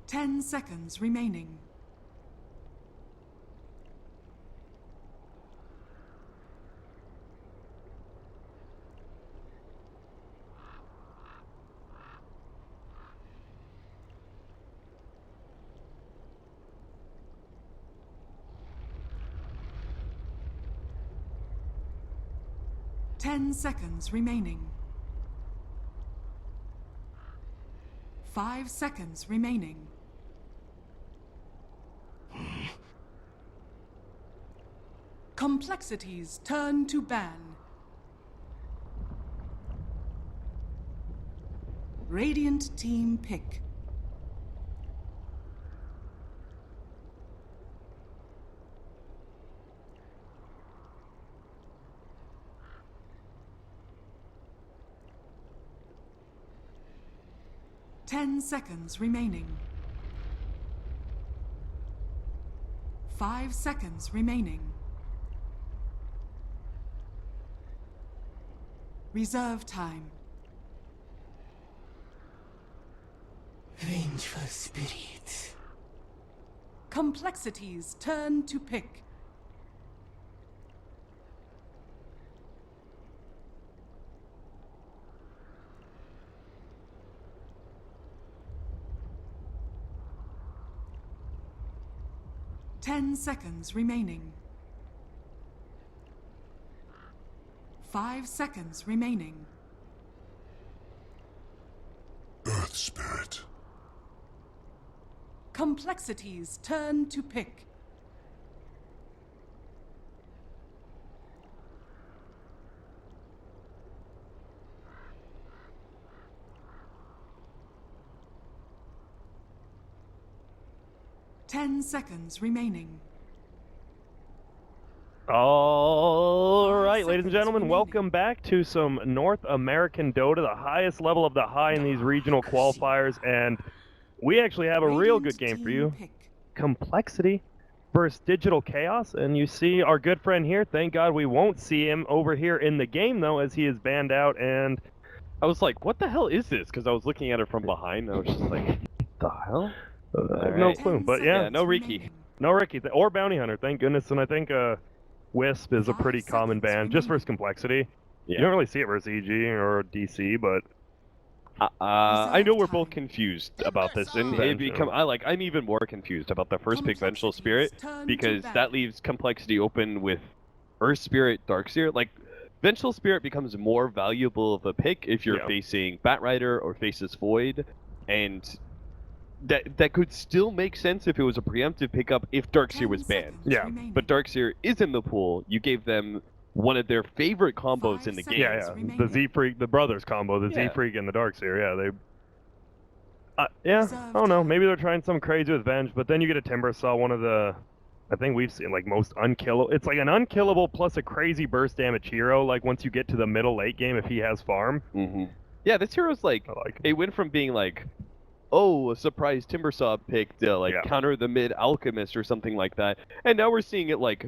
10 seconds remaining. Ten seconds remaining. 5 seconds remaining. Complexities turn to ban. Radiant team pick. Ten seconds remaining. 5 seconds remaining. Reserve time. Vengeful spirit. Complexities turn to pick. Ten seconds remaining. 5 seconds remaining. Earth Spirit. Complexities turn to pick. Ten seconds remaining. All right, ladies and seconds gentlemen, remaining. welcome back to some North American Dota, the highest level of the high in these regional qualifiers, and we actually have a real good game for you. Pick. Complexity versus Digital Chaos, and you see our good friend here. Thank God we won't see him over here in the game, though, as he is banned out, and I was like, what the hell is this? Because I was looking at it from behind, and I was just like, the hell? I have no Alright. clue. 10 But yeah, seconds no Riki. remaining. no Ricky, or Bounty Hunter, thank goodness, and I think Wisp is a 5 pretty common seconds ban, just remaining. versus Complexity. Yeah. You don't really see it versus EG or DC, but I know we're both time. confused about this, and Vengeful. I'm even more confused about the first pick, Vengeful Spirit, Complexities turn to because ban. that leaves Complexity open with Earth Spirit, Darkseer. Like, Vengeful Spirit becomes more valuable of a pick if you're Yeah. facing Batrider or faces Void, and that could still make sense if it was a preemptive pickup if Darkseer 10 was banned. seconds Yeah, remaining. But Darkseer is in the pool. You gave them one of their favorite combos 5 in the seconds. game. yeah, remaining. the Z Freak, the brothers combo, the Yeah. Z Freak and the Darkseer. Yeah, they. Yeah, Reserve I don't know. time. Maybe they're trying something crazy with Venge, but then you get a Timber Saw, one of the, I think we've seen like most unkillable. It's like an unkillable plus a crazy burst damage hero. Like once you get to the middle late game, if he has farm, Yeah, this hero's like, I like. it went from being like, oh, a surprise Timbersaw pick to like Yeah. counter the mid Alchemist or something like that, and now we're seeing it like,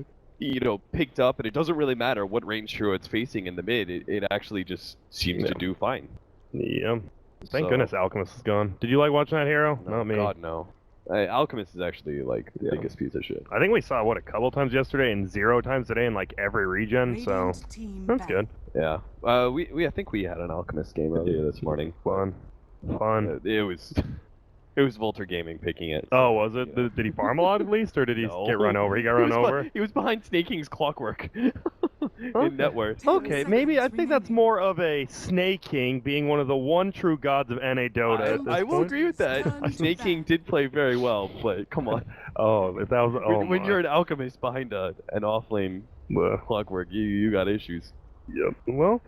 picked up, and it doesn't really matter what range hero it's facing in the mid. It actually just seems to Yeah. do fine. Yeah. Thank So- goodness Alchemist is gone. Did you like watching that hero? No, Not me. God no. Alchemist is actually like the Yeah. biggest piece of shit. I think we saw what a couple times yesterday and 0 times today in like every region. So Radiant team that's back. good. Yeah. I think we had an Alchemist game earlier this morning. Fun. It was it was Volter Gaming picking it. Oh, was it? Yeah. Did he farm a lot at least, or did he No. get run over? He got run over. He was behind Snaking's Clockwork Okay. in net worth. 10 Okay, maybe I seconds think that's remaining. more of a Snake King being one of the one true gods of NA Dota. at this I will point. agree with that. Turn to Snake King back. did play very well, but come on. Oh, if that was when my. you're an alchemist behind an off-lane Ugh. Clockwork, you got issues. Yep. Well,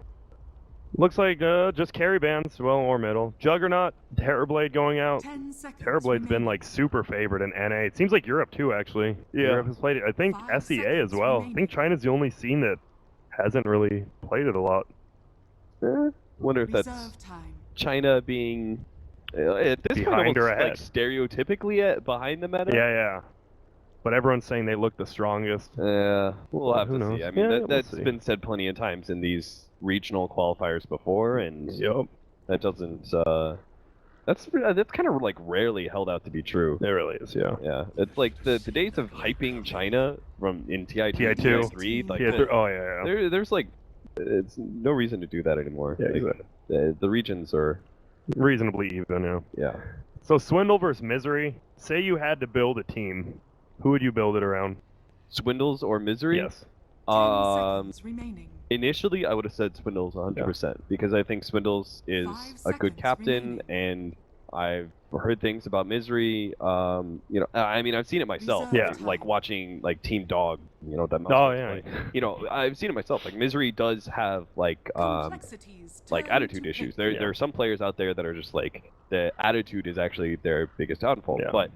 looks like just carry bans, well, or middle. Juggernaut, Terrorblade going out. 10 seconds Terrorblade's been remaining. like super favored in NA. It seems like Europe too, actually. Yeah. Europe has played it. I think 5 SEA as seconds well. I remaining. think China's the only scene that hasn't really played it a lot. Wonder if that's Reserve time. China being at this point Behind almost or like ahead? stereotypically behind the meta. Yeah. But everyone's saying they look the strongest. We'll have Who to knows? see. I mean, Yeah, we'll that's see. been said plenty of times in these regional qualifiers before, and Yep. that doesn't That's kind of like rarely held out to be true. It really is, yeah. Yeah, it's like the days of hyping China from in TI2, TI2, TI3, like TI3, oh yeah. there's like it's no reason to do that anymore. Yeah, Like, exactly. the regions are Reasonably even, yeah. yeah. So Swindle versus Misery. Say you had to build a team. Who would you build it around? Swindles or Misery? Yes. 10 Um, seconds remaining. initially I would have said Swindles 100% because I think Swindles is 5 a good seconds captain, and I've heard things about Misery. You know, I mean, I've seen it myself. Reserve Like time. watching like Team Dog. You know that. Oh, yeah. Play. You know, I've seen it myself. Like Misery does have like Complexities like turn attitude to issues. pick. There are some players out there that are just like the attitude is actually their biggest downfall. Yeah. But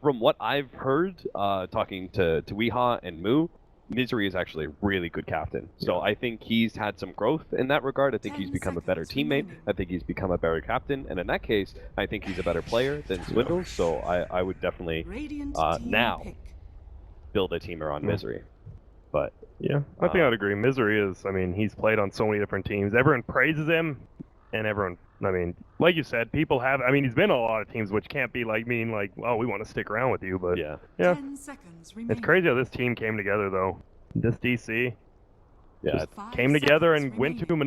from what I've heard, talking to Weehaw and Moo, Misery is actually a really good captain. So Yeah. I think he's had some growth in that regard. I think 10 he's become a better seconds teammate. remaining. I think he's become a better captain. And in that case, I think he's a better player than Swindle. So I would definitely Radiant team now pick. build a team around Yeah. Misery. But Yeah, I think I'd agree. Misery is, I mean, he's played on so many different teams. Everyone praises him, and everyone, I mean, like you said, people have, I mean, he's been on a lot of teams, which can't be like mean like, oh, we want to stick around with you, but yeah. yeah. 10 seconds remaining. It's crazy how this team came together, though. This DC Yeah. just 5 came together seconds and went to remaining.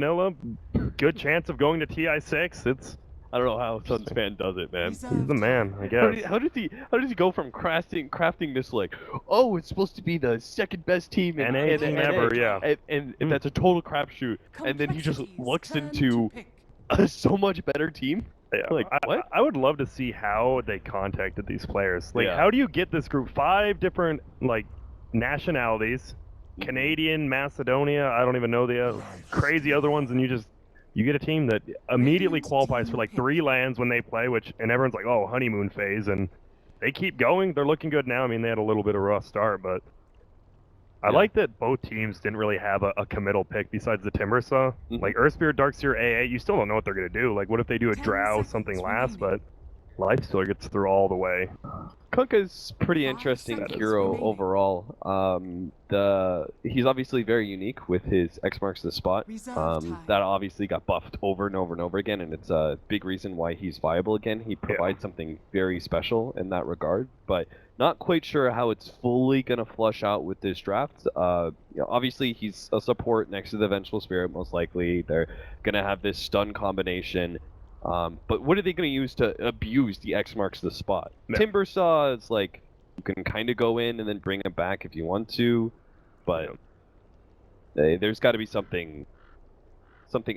Manila. Good chance of going to TI6. It's, I don't know how Suns fan does it, man. Reserve he's the man, I How, guess. how does he go from crafting this like, oh, it's supposed to be the second best team in NA team ever, yeah. and that's a total crapshoot, and then he just Complexities looks turn into to pick. a so much better team. Yeah, Like, what? I would love to see how they contacted these players. Like, Yeah. how do you get this group? 5 different, like, nationalities. Canadian, Macedonia, I don't even know the crazy other ones, and you get a team that immediately Radiant qualifies for team like pick. 3 lands when they play, and everyone's like, oh, honeymoon phase, and they keep going. They're looking good now. I mean, they had a little bit of a rough start, but I Yeah. like that both teams didn't really have a committal pick besides the Timbersaw. Mhm. Like Earthspear, Darkseer, AA, you still don't know what they're gonna do. Like, what if they do a 10 Drow, seconds something last, but remaining. Lifestealer gets through all the way. Kunkka's pretty 5 interesting seconds hero remaining. overall. He's obviously very unique with his X marks the spot. Reserve time. That obviously got buffed over and over and over again, and it's a big reason why he's viable again. He provides something very special in that regard, but not quite sure how it's fully gonna flush out with this draft. You know, obviously he's a support next to the Vengeful Spirit, most likely. They're gonna have this stun combination. But what are they going to use to abuse the X marks the spot? Yeah. Timbersaw is like, you can kind of go in and then bring him back if you want to, but there's got to be something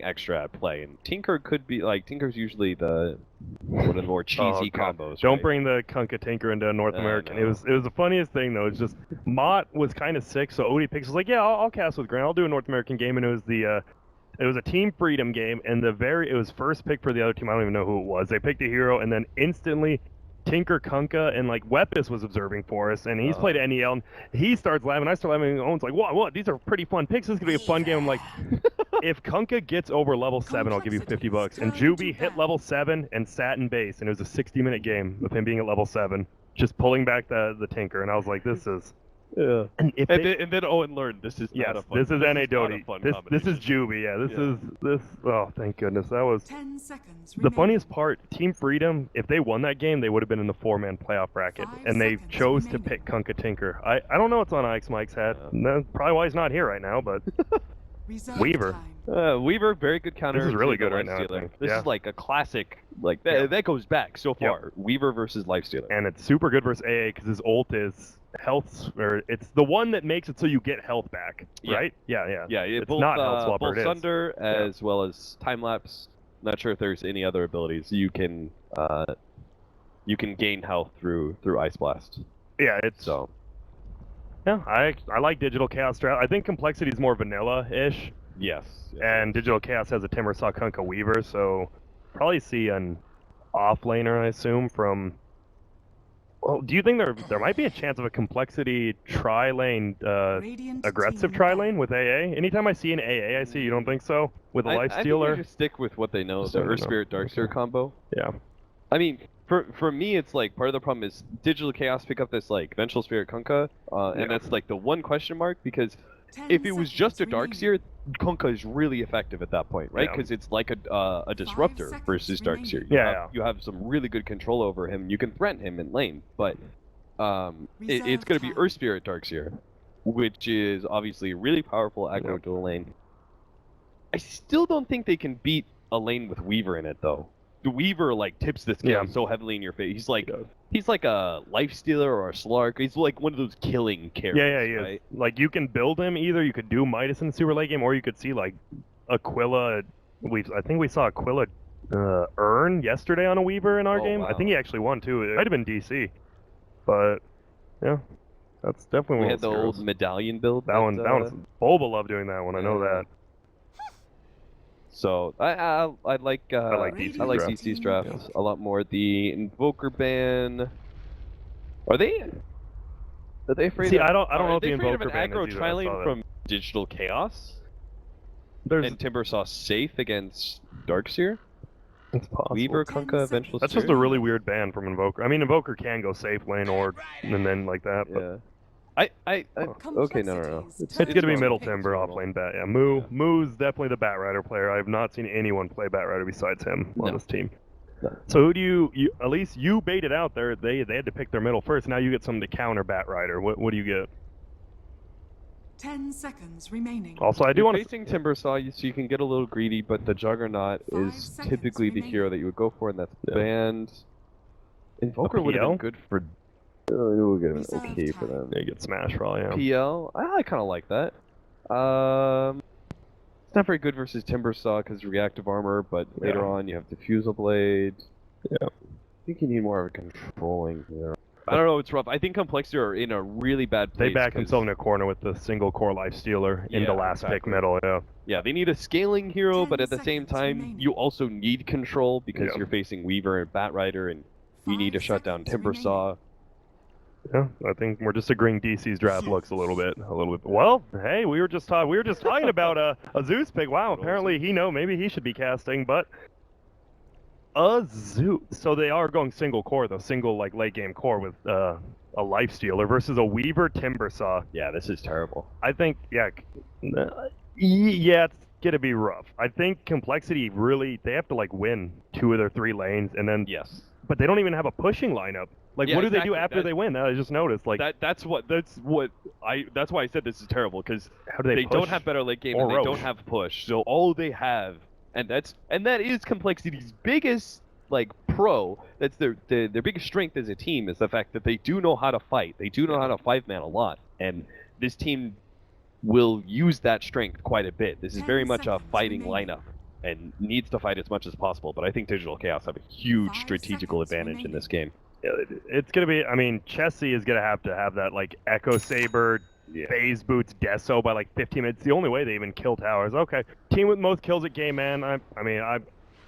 extra at play. And Tinker could be like, Tinker's usually one of the more cheesy God. combos. Don't right? bring the Kunkka Tinker into North American. no. It was the funniest thing though. It's just Mott was kind of sick, so Odie picks was like, yeah, I'll cast with Grant. I'll do a North American game, and it was a Team Freedom game, and it was first pick for the other team. I don't even know who it was. They picked a hero, and then instantly Tinker Kunkka and like Wepis was observing for us, and he's played NEL, and he starts laughing. I start laughing, and Owen's like, what? These are pretty fun picks. This is gonna be a fun game. I'm like, if Kunkka gets over level 7, I'll give you $50. And Juby hit level 7 and sat in base, and it was a 60-minute game of him being at level 7, just pulling back the Tinker, and I was like, this is. Yeah. And then Owen learned this is yes, not a fun. this is NA not a Doti. fun This is combination. Juby. Yeah, this. Oh, thank goodness. That was 10 seconds the remaining. funniest part. Team Freedom, if they won that game, they would have been in the 4-man playoff bracket, 5 and they seconds chose to remaining. pick Kunkka Tinker. I don't know what's on Ix Mike's head. Yeah. That's probably why he's not here right now. But Reserve Weaver. time. Weaver, very good counter. This is really to the good right now, I Lifestealer. think. This Yeah. is like a classic. Like Yeah. that goes back so Yep. far. Weaver versus Lifestealer. and it's super good versus AA because his ult is health, or it's the one that makes it so you get health back, Yeah. right? Yeah. Yeah, It's both, not health swapper, both it is. Sunder as well as time lapse. Not sure if there's any other abilities you can gain health through Ice Blast. Yeah, it's So yeah. I like Digital Chaos strat. I think Complexity is more vanilla-ish. yes. And Digital Chaos has a Timbersaw Kunkka Weaver, so probably see an offlaner, I assume, from... Well, do you think there might be a chance of a Complexity tri-lane, Radiant aggressive team tri-lane with AA? Anytime I see an AA, I see, you don't think so? With a I think Lifestealer? they just stick with what they know, Just the what they Earth know. Spirit Darkseer combo. Yeah. I mean, for me, it's like part of the problem is Digital Chaos pick up this like Vengeful Spirit Kunkka, and that's like the one question mark because 10 if it was just a seconds remaining. Darkseer, Kunkka is really effective at that point, right? Yeah. Because it's like a disruptor seconds versus remaining. Darkseer. Yeah. You have some really good control over him. You can threaten him in lane, but it's Reserve going to be time. Earth Spirit Darkseer, which is obviously a really powerful aggro dual lane. I still don't think they can beat a lane with Weaver in it, though. The Weaver like tips the scale Yeah. so heavily in your face. He's like a life stealer or a Slark. He's like one of those killing characters. Yeah, he is. right? Like you can build him either. You could do Midas in the super late game, or you could see like Aquila. I think we saw Aquila earn yesterday on a Weaver in our game. I Wow. think he actually won too. It might have been DC, but yeah, that's definitely We one had of the those old heroes. medallion build. That one. Boba loved doing that one. I know that. So I like I like DC's I like draft. DC's draft a lot more. The Invoker ban. Are they afraid? See, of, I don't know are if they the afraid of Invoker an ban aggro is either. I tri-lane saw that. from Digital Chaos? There's And Timbersaw safe against Darkseer? it's possible. Weaver, 10 Kunkka, Vengeful That's Spirit? just a really weird ban from Invoker. I mean, Invoker can go safe lane or and then like that. But Yeah. Okay, no. it's gonna be normal. middle It's timber off normal. lane bat. Yeah, Moo's definitely the Batrider player. I have not seen anyone play Batrider besides him on No. this team. No. So who do you at least you baited out there? They had to pick their middle first. Now you get someone to counter Batrider. What do you get? 10 seconds remaining. Also, I do You're want to. facing Timbersaw, so you can get a little greedy, but the Juggernaut 5 is seconds typically the remaining. hero that you would go for, and that's Yeah. banned. Invoker would have PL? been good for. It would have Reserve been okay for time. them. Yeah, you get smashed probably. Yeah. PL, I kind of like that. It's not very good versus Timbersaw because reactive armor, but later Yeah. on you have Diffusal Blade. Yeah. I think you need more of a controlling here. I don't know, it's rough. I think Complexity are in a really bad place. They backed 'cause- themselves in a corner with the single core life stealer into Yeah, last pick exactly. middle. Yeah. Yeah, they need a scaling hero, 10 but at the same seconds time, remaining. you also need control because Yeah. you're facing Weaver and Batrider, and you need to 5 shut down seconds Timbersaw. Yeah, I think we're just agreeing DC's draft looks a little bit. Well, hey, we were just talking about a Zeus pick. Wow, apparently maybe he should be casting, but a Zeus. So they are going single core though, single like late game core with a life stealer versus a Weaver Timbersaw. Yeah, this is terrible. I think it's gonna be rough. I think Complexity really they have to like win 2 of their 3 lanes and then Yes. but they don't even have a pushing lineup. Like Yeah, what do they do exactly. after they win? I just noticed like That's why I said this is terrible because how do they they don't push? have better late game or and they Roche? don't have push. So all they have, and that is Complexity's biggest like pro. That's their biggest strength as a team is the fact that they do know how to fight. They do know how to 5-man a lot, and this team will use that strength quite a bit. This is 10 very much a seconds fighting remaining. lineup and needs to fight as much as possible. But I think Digital Chaos have a huge 5 strategical seconds advantage in this game. Yeah, it's gonna be. I mean, Chessie is gonna have to have that like Echo Saber, phase boots Deso by like 15 minutes. It's the only way they even kill towers. Okay, team with most kills at game, man. I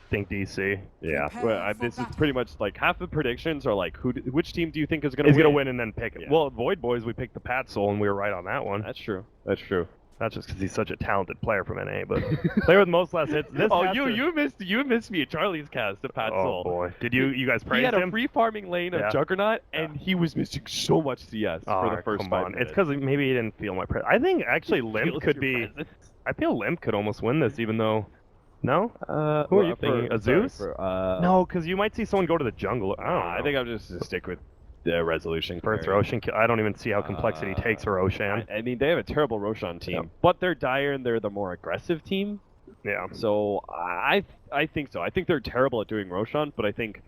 think DC. Yeah, Prepare well, for this is battle. pretty much like half the predictions are like which team do you think is gonna He's win? gonna win and then pick it. Yeah. Well, Void Boys, we picked the Pat Soul and we were right on that one. That's true. That's true. Not just because he's such a talented player from NA, but player with most last hits. This has to- you missed me at Charlie's cast at Pat Oh Soul. boy, did you guys He praise had a him? free farming lane of Yeah. Juggernaut, and he was missing so much CS for the first come 5 on. minutes. It's because maybe he didn't feel my presence. I think actually Limp Feels could your be. presence. I feel Limp could almost win this, even though. No? Who are you thinking? A Zeus? No, because you might see someone go to the jungle. I don't know. I think I'm just to stick with the resolution. First carry. Roshan. I don't even see how Complexity takes a Roshan. I mean, they have a terrible Roshan team, Yeah. but they're dire and they're the more aggressive team. Yeah. So I think so. I think they're terrible at doing Roshan, but I think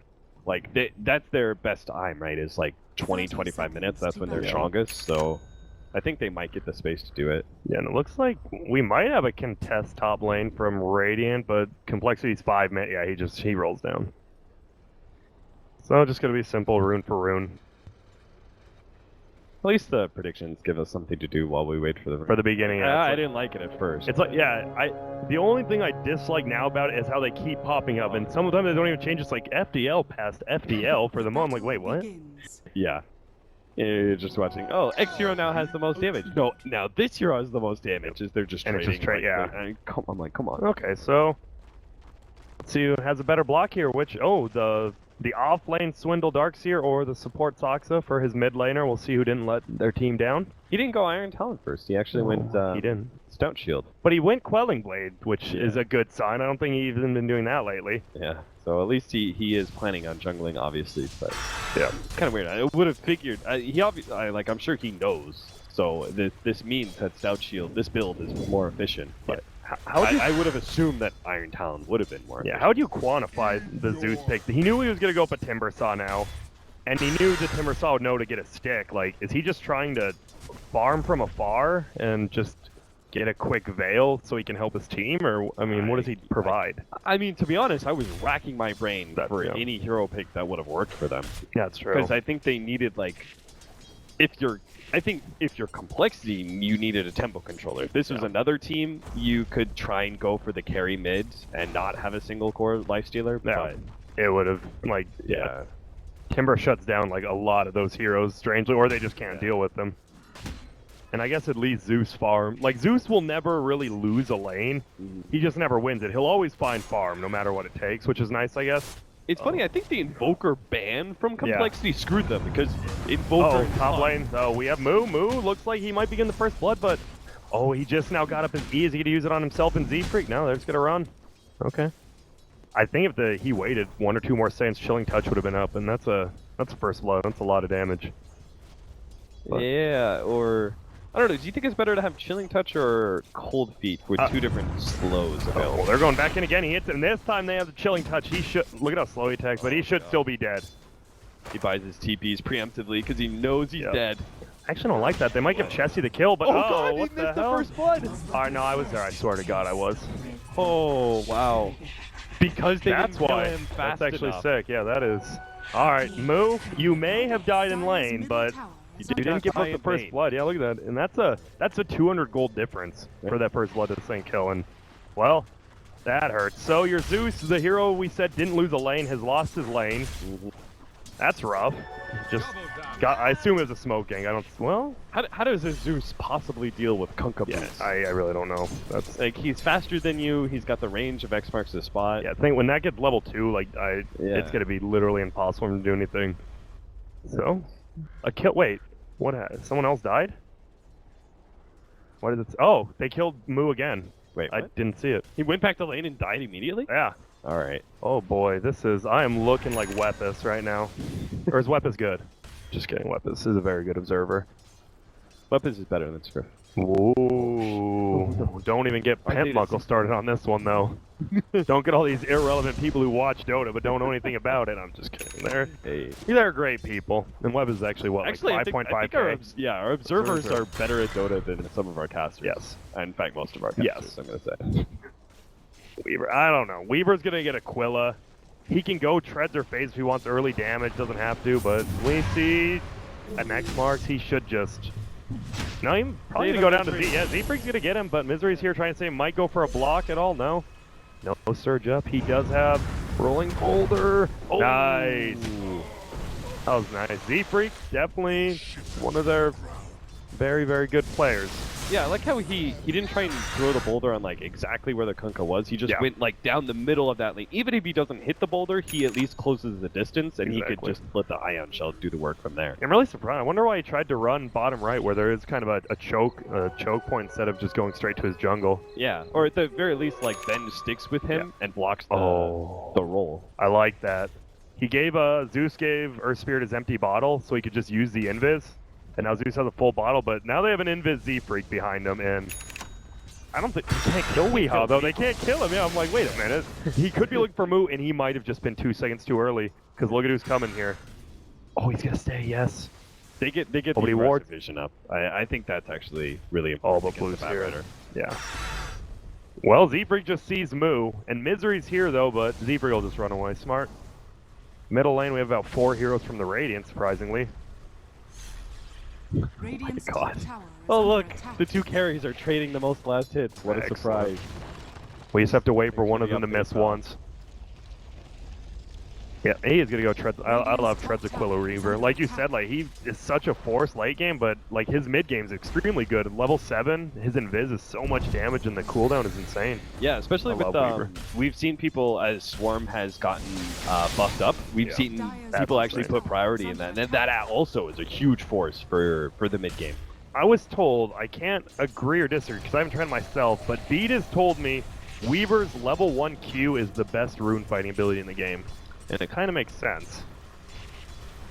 like that's their best time, right? Is like 20, 30 25 minutes. That's when they're seconds to go. strongest. So I think they might get the space to do it. Yeah, and it looks like we might have a contest top lane from Radiant, but Complexity's 5 minutes. Yeah, he rolls down. So just gonna be simple rune for rune At least the predictions give us something to do while we wait for the. for the beginning. Yeah, I it's didn't like it at first. like, it's like the only thing I dislike now about it is how they keep popping up, and sometimes they don't even change. It's like FDL past FDL for the moment. I'm like, wait, what? Begins. Yeah. You're just watching. Oh, X hero now has the most damage. No, now this hero has the most damage. Is they're just And it's trading. just trade- yeah. I'm like, come on. Okay, so let's see who has a better block here. The the off lane Swindle Darkseer or the support Soxa for his mid laner. We'll see who didn't let their team down. He didn't go Iron Talon first. He actually went. He didn't. Stout Shield. But he went Quelling Blade, which is a good sign. I don't think he's even been doing that lately. Yeah. So at least he is planning on jungling, obviously. But yeah, kind of weird. I would have figured. He obviously, like, I'm sure he knows. So this means that Stout Shield, this build is more efficient. But I would have assumed that Iron Talon would have been more. Yeah. efficient. How do you quantify the Zeus pick? He knew he was gonna go up a Timbersaw now, and he knew the Timbersaw would know to get a stick. Like, is he just trying to farm from afar and just get a quick veil so he can help his team, or I mean, what does he provide? I mean, to be honest, I was racking my brain for yeah. any hero pick that would have worked for them. Yeah, that's true. Because I think they needed, like, if you're complexity, you needed a tempo controller. If this was another team, you could try and go for the carry mid and not have a single core lifestealer. Yeah, it would have, like, Timber shuts down like a lot of those heroes, strangely, or they just can't deal with them. And I guess it leaves Zeus farm. Like, Zeus will never really lose a lane. He just never wins it. He'll always find farm, no matter what it takes, which is nice, I guess. It's funny, I think the Invoker ban from complexity screwed them, because Invoker... Oh, top lane. Oh, we have Moo. Moo looks like he might be getting the first blood, but... Oh, he just now got up his E. Is he going to use it on himself and Z-Freak? No, they're just going to run. Okay. I think if he waited 1 or 2 more seconds, Chilling Touch would have been up, and that's a first blood. That's a lot of damage. But... Yeah, or... I don't know, do you think it's better to have Chilling Touch or Cold Feet with 2 different slows available? Well, they're going back in again. He hits it, and this time they have the Chilling Touch. He should... Look at how slow he attacks, but he should still be dead. He buys his TPs preemptively because he knows he's dead. I actually don't like that. They might give Chessie the kill, but God, what he the missed hell? the first blood! No, I was there. I swear to God, I was. Oh, wow. Because they That's didn't kill why. him fast That's actually enough. sick. Yeah, that is. All right, Moo, you may have died in lane, but you didn't give up the first blood. Yeah, look at that. And that's a 200 gold difference for that first blood to St. Kill. And, well, that hurts. So your Zeus, the hero we said didn't lose a lane, has lost his lane. That's rough. Just got. I assume it was a smoke gang. I don't. Well, How does a Zeus possibly deal with Kunkka boots? I really don't know. That's Like, he's faster than you, he's got the range of X marks the spot. I think when that gets level 2, like it's gonna be literally impossible for him to do anything. So, a kill. Wait, what? Someone else died? What is it? Oh, they killed Moo again. Wait, I what? didn't see it. He went back to lane and died immediately? Yeah. Alright. Oh boy, I am looking like Wepis right now. Or is Wepis good? Just kidding, Wepis is a very good observer. Weapons is better than Scriff. Ooh. Don't even get Pent Muckle started on this one, though. Don't get all these irrelevant people who watch Dota but don't know anything about it. I'm just kidding. They're great people. And Web is actually, what, Actually, like 5.5k? our observers are better at Dota than some of our casters. Yes. In fact, most of our casters, I'm going to say. Weaver, I don't know. Weaver's going to get Aquila. He can go Treads or Phase if he wants early damage. Doesn't have to, but we see at next marks, he should just... No, he's probably going to go down to Z. Yeah, Z-Freak's going to get him, but Misery's here trying to say might go for a block at all. No. No surge up. He does have Rolling Boulder. Oh. Nice. That was nice. Z-Freak, definitely one of their very, very good players. Yeah, I like how he didn't try and throw the boulder on like exactly where the Kunkka was. He just went like down the middle of that lane. Even if he doesn't hit the boulder, he at least closes the distance, and he could just let the Ion Shell do the work from there. I'm really surprised. I wonder why he tried to run bottom right, where there is kind of a choke point instead of just going straight to his jungle. Yeah, or at the very least, like Ben sticks with him and blocks the roll. I like that. He gave Zeus gave Earth Spirit his empty bottle, so he could just use the invis. And now Zeus has a full bottle, but now they have an Invis Z-Freak behind them, and I don't think they can't kill Weehaw, though. They can't kill him. Yeah, I'm like, wait a minute. He could be looking for Moo, and he might have just been 2 seconds too early, because look at who's coming here. Oh, he's going to stay, yes. They get the aggressive vision up. I think that's actually really important. Oh, but Blue's here. Yeah. Well, Z-Freak just sees Moo, and Misery's here, though, but Z-Freak will just run away. Smart. Middle lane, we have about 4 heroes from the Radiant, surprisingly. Oh my God. Oh look, the 2 carries are trading the most last hits. What a surprise. We just have to wait for one of them to miss once. Yeah, he is going to go Treads. I love Treads Aquila Reaver. Like you said, like he is such a force late game, but like his mid game is extremely good. At level 7, his invis is so much damage, and the cooldown is insane. Yeah, especially with we've seen people as Swarm has gotten buffed up. We've seen people actually put priority in that, and that also is a huge force for the mid game. I was told, I can't agree or disagree because I haven't tried myself, but Beat has told me Weaver's level 1 Q is the best rune fighting ability in the game. And it kind of makes sense.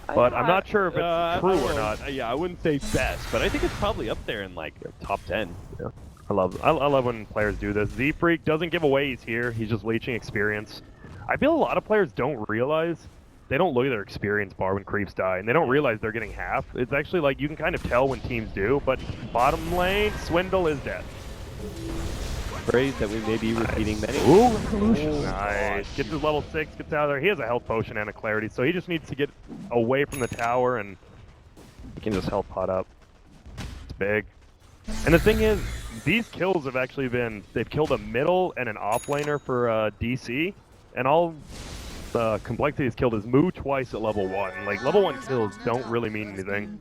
But I'm not sure if it's true or not. Yeah, I wouldn't say best, but I think it's probably up there in like top 10. Yeah. I love when players do this. Z-Freak doesn't give away he's here, he's just leeching experience. I feel a lot of players don't realize, they don't look at their experience bar when creeps die, and they don't realize they're getting half. It's actually like, you can kind of tell when teams do, but bottom lane, Swindle is dead. Phrase that we may be repeating many. Ooh, Resolution. Nice. Gets his level 6, gets out of there. He has a health potion and a clarity, so he just needs to get away from the tower and he can just health pot up. It's big. And the thing is, these kills have actually been, they've killed a middle and an offlaner for DC, and all the complexity has killed is Moo twice at level 1. Like, level 1 kills don't really mean anything.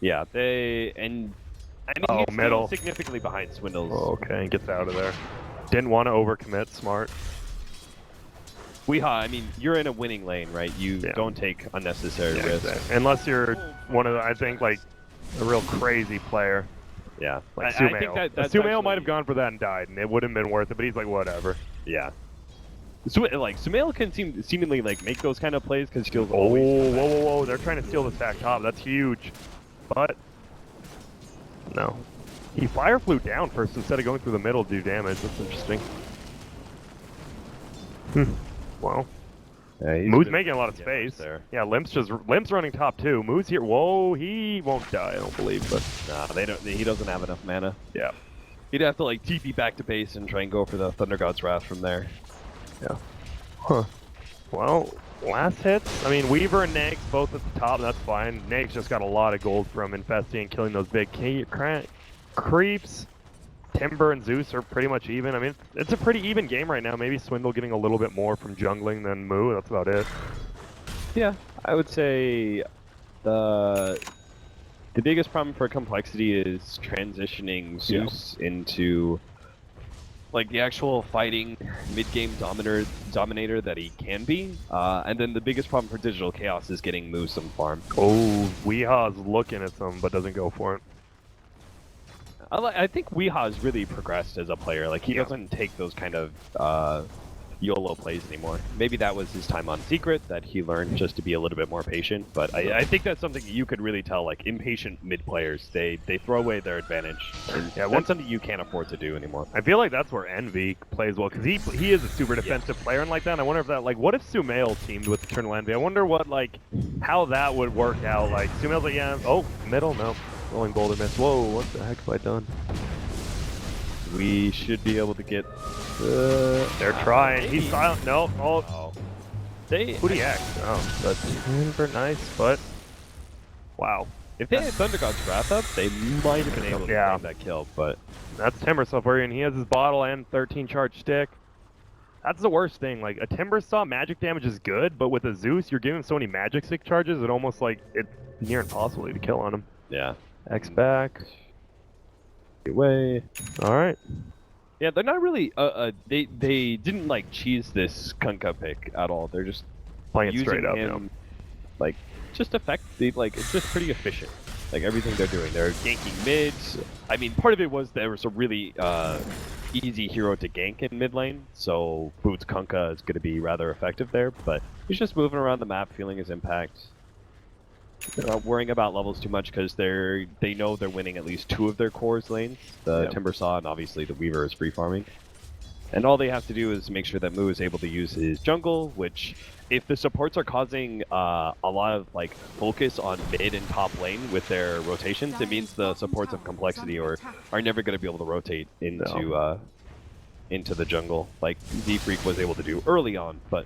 Yeah, I mean, he's middle. significantly behind Swindles. Okay, gets out of there. Didn't want to overcommit, smart. I mean, you're in a winning lane, right? You don't take unnecessary risks. Exactly. Unless you're one of the, I think, like, a real crazy player. Yeah. Like I think that's Sumail might have gone for that and died, and it wouldn't have been worth it, but he's like, whatever. Yeah. Like, Sumail can seemingly, like, make those kind of plays because he'll Oh, always... whoa. They're trying to steal this back top. That's huge. But... no. He fire flew down first instead of going through the middle to do damage. That's interesting. Well. Yeah, Moo's making a lot of space. There. Yeah, Limp's running top too. Moo's here. Whoa, he won't die, I don't believe, but nah, he doesn't have enough mana. Yeah. He'd have to like TP back to base and try and go for the Thunder God's Wrath from there. Yeah. Huh. Well, last hits. I mean, Weaver and Nags both at the top, that's fine. Nags just got a lot of gold from infesting and killing those big creeps. Timber and Zeus are pretty much even. I mean, it's a pretty even game right now. Maybe Swindle getting a little bit more from jungling than Moo. That's about it. Yeah, I would say the biggest problem for complexity is transitioning Zeus into like the actual fighting mid-game dominator that he can be. And then the biggest problem for Digital Chaos is getting Moo some farm. Oh, Weeha's looking at some, but doesn't go for it. I think Weeha's really progressed as a player. Like, he doesn't take those kind of YOLO plays anymore. Maybe that was his time on Secret, that he learned just to be a little bit more patient. But I think that's something you could really tell, like, impatient mid players, they throw away their advantage. And that's something you can't afford to do anymore. I feel like that's where Envy plays well, because he is a super defensive player and like that. And I wonder if that, like, what if Sumail teamed with Eternal Envy? I wonder what, like, how that would work out. Like, Sumail's like, yeah, oh, middle, no. Rolling boulder miss. Whoa, what the heck have I done? We should be able to get... they're trying. He's silent. No. Oh. They... Who do you act? Oh, that's Timber, nice, but... wow. If they had Thunder God's Wrath up, they might have been able to get that kill, but... that's Timber stuff where he has his bottle and 13 charge stick. That's the worst thing. Like, a Timber Saw magic damage is good, but with a Zeus, you're giving so many magic stick charges, it almost like it's near impossible to kill on him. Yeah. X back. Away. Alright. Yeah, they're not really, they didn't, like, cheese this Kunkka pick at all. They're just playing it straight up, him, like, just effective, like, it's just pretty efficient. Like, everything they're doing. They're ganking mids. I mean, part of it was there was a really, easy hero to gank in mid lane, so Boots Kunkka is going to be rather effective there, but he's just moving around the map, feeling his impact. They're not worrying about levels too much because they know they're winning at least 2 of their cores lanes, the Timber Saw and obviously the Weaver is free farming. And all they have to do is make sure that Moo is able to use his jungle, which if the supports are causing a lot of like focus on mid and top lane with their rotations, it means the supports of complexity are never going to be able to rotate into the jungle like Z-Freak was able to do early on, but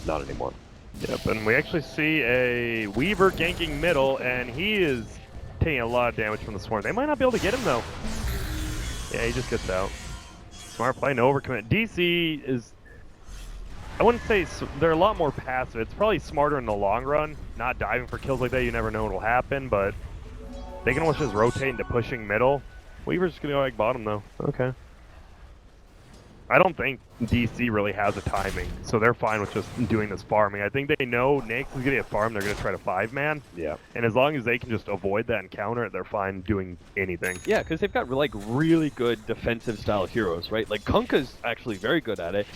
not anymore. Yep, and we actually see a Weaver ganking middle, and he is taking a lot of damage from the Swarm. They might not be able to get him, though. Yeah, he just gets out. Smart play, no overcommit. DC is... I wouldn't say... they're a lot more passive. It's probably smarter in the long run. Not diving for kills like that, you never know what will happen, but... they can almost just rotate into pushing middle. Weaver's just gonna go like bottom, though. Okay. I don't think DC really has a timing, so they're fine with just doing this farming. I think they know Nake's is going to get farmed, they're going to try to 5-man. Yeah. And as long as they can just avoid that and counter it, they're fine doing anything. Yeah, because they've got like really good defensive style heroes, right? Like Kunkka's actually very good at it.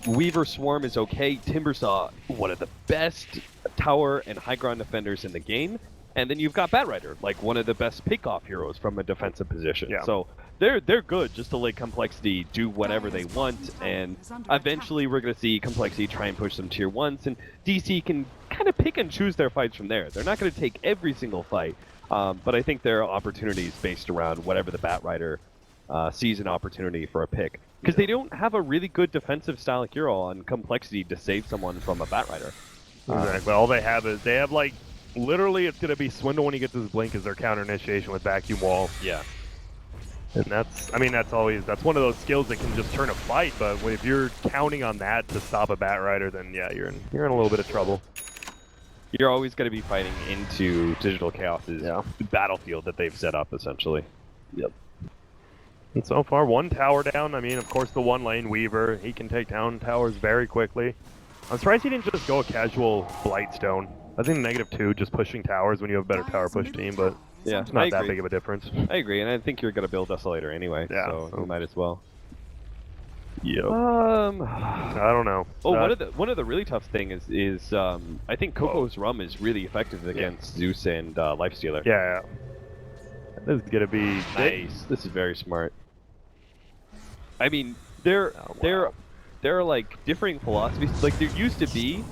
Weaver Swarm is okay. Timbersaw, one of the best tower and high ground defenders in the game. And then you've got Batrider, like one of the best pick-off heroes from a defensive position. Yeah. So they're good just to let Complexity do whatever they want, and eventually we're going to see Complexity try and push some tier 1s, and DC can kind of pick and choose their fights from there. They're not going to take every single fight, but I think there are opportunities based around whatever the Batrider sees an opportunity for a pick. Because they don't have a really good defensive style hero on Complexity to save someone from a Batrider. Exactly. All they have is, they have like, literally it's going to be Swindle when he gets his blink as their counter initiation with Vacuum Wall. Yeah. And that's, I mean, that's one of those skills that can just turn a fight, but if you're counting on that to stop a Batrider, then yeah, you're in a little bit of trouble. You're always going to be fighting into Digital Chaos's battlefield that they've set up, essentially. Yep. And so far, one tower down. I mean, of course, the one lane Weaver, he can take down towers very quickly. I'm surprised he didn't just go a casual Blightstone. I think -2, just pushing towers when you have a better tower push team, but Yeah, it's not that big of a difference. I agree, and I think you're going to build Desolator anyway, so you might as well. Yep. I don't know. Oh, one of the really tough thing is I think Coco's Rum is really effective against Zeus and Lifestealer. Yeah. This is gonna be nice. This is very smart. I mean, there are like differing philosophies. Like there used to be.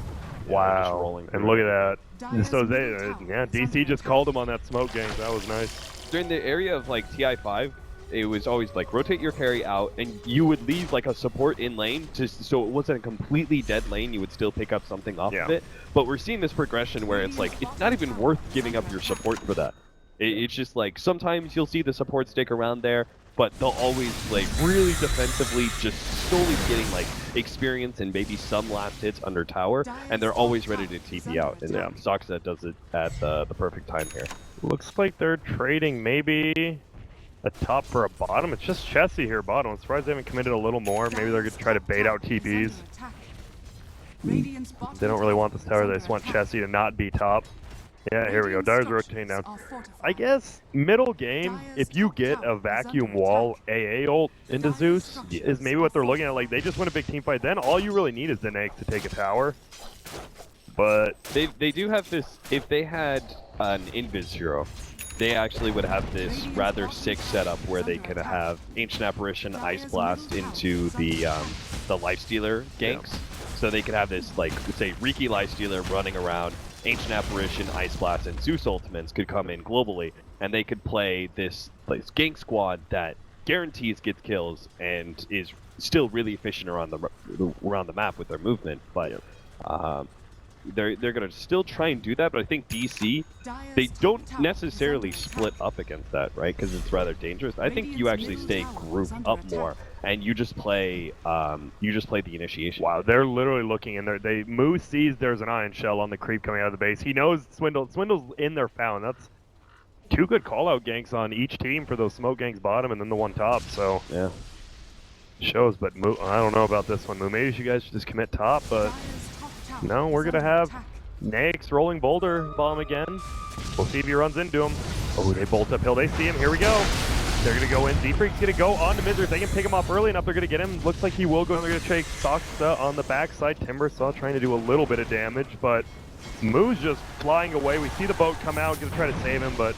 Wow. And look at that. So DC just called him on that smoke gang. That was nice. During the area of like TI5, it was always like rotate your carry out, and you would leave like a support in lane, just so it wasn't a completely dead lane. You would still pick up something off of it. But we're seeing this progression where it's like it's not even worth giving up your support for that. It's just like sometimes you'll see the support stick around there, but they'll always like really defensively just slowly getting like experience and maybe some last hits under tower, and they're always ready to TP out. And Soxset does it at the perfect time here. Looks like they're trading maybe a top for a bottom. It's just Chessie here bottom. I'm surprised they haven't committed a little more. Maybe they're going to try to bait out TBs. They don't really want this tower. They just want Chessie to not be top. Yeah, here we go. Dyer's rotating down. I guess middle game, if you get a Vacuum Wall AA ult into Zeus, is maybe what they're looking at. Like, they just win a big team fight. Then all you really need is the Nake to take a tower. But they do have this. If they had an Invis hero, they actually would have this rather sick setup where they could have Ancient Apparition, Ice Blast into the Lifestealer ganks. So they could have this, like, say, Riki Lifestealer running around, Ancient Apparition, Ice Blast, and Zeus Ultimates could come in globally, and they could play this gank squad that guarantees gets kills and is still really efficient around the map with their movement. But they're going to still try and do that, but I think DC, they don't necessarily split up against that, right? Because it's rather dangerous. I think you actually stay grouped up more, and you just play the initiation. Wow, they're literally looking in there. Moose sees there's an Iron Shell on the creep coming out of the base. He knows Swindle's in their found. That's two good call-out ganks on each team for those smoke ganks bottom and then the one top, so yeah. Shows, but Moo, I don't know about this one, Moo. Maybe you guys should just commit top, but no, we're gonna have Nake's rolling boulder bomb again. We'll see if he runs into him. Oh, they bolt uphill. They see him. Here we go. They're gonna go in. Z-Freak's gonna go on to mid. They can pick him off early enough. They're gonna get him. Looks like he will go. They're gonna take Soxa on the backside. Timbersaw trying to do a little bit of damage, but Moo's just flying away. We see the boat come out, gonna try to save him, but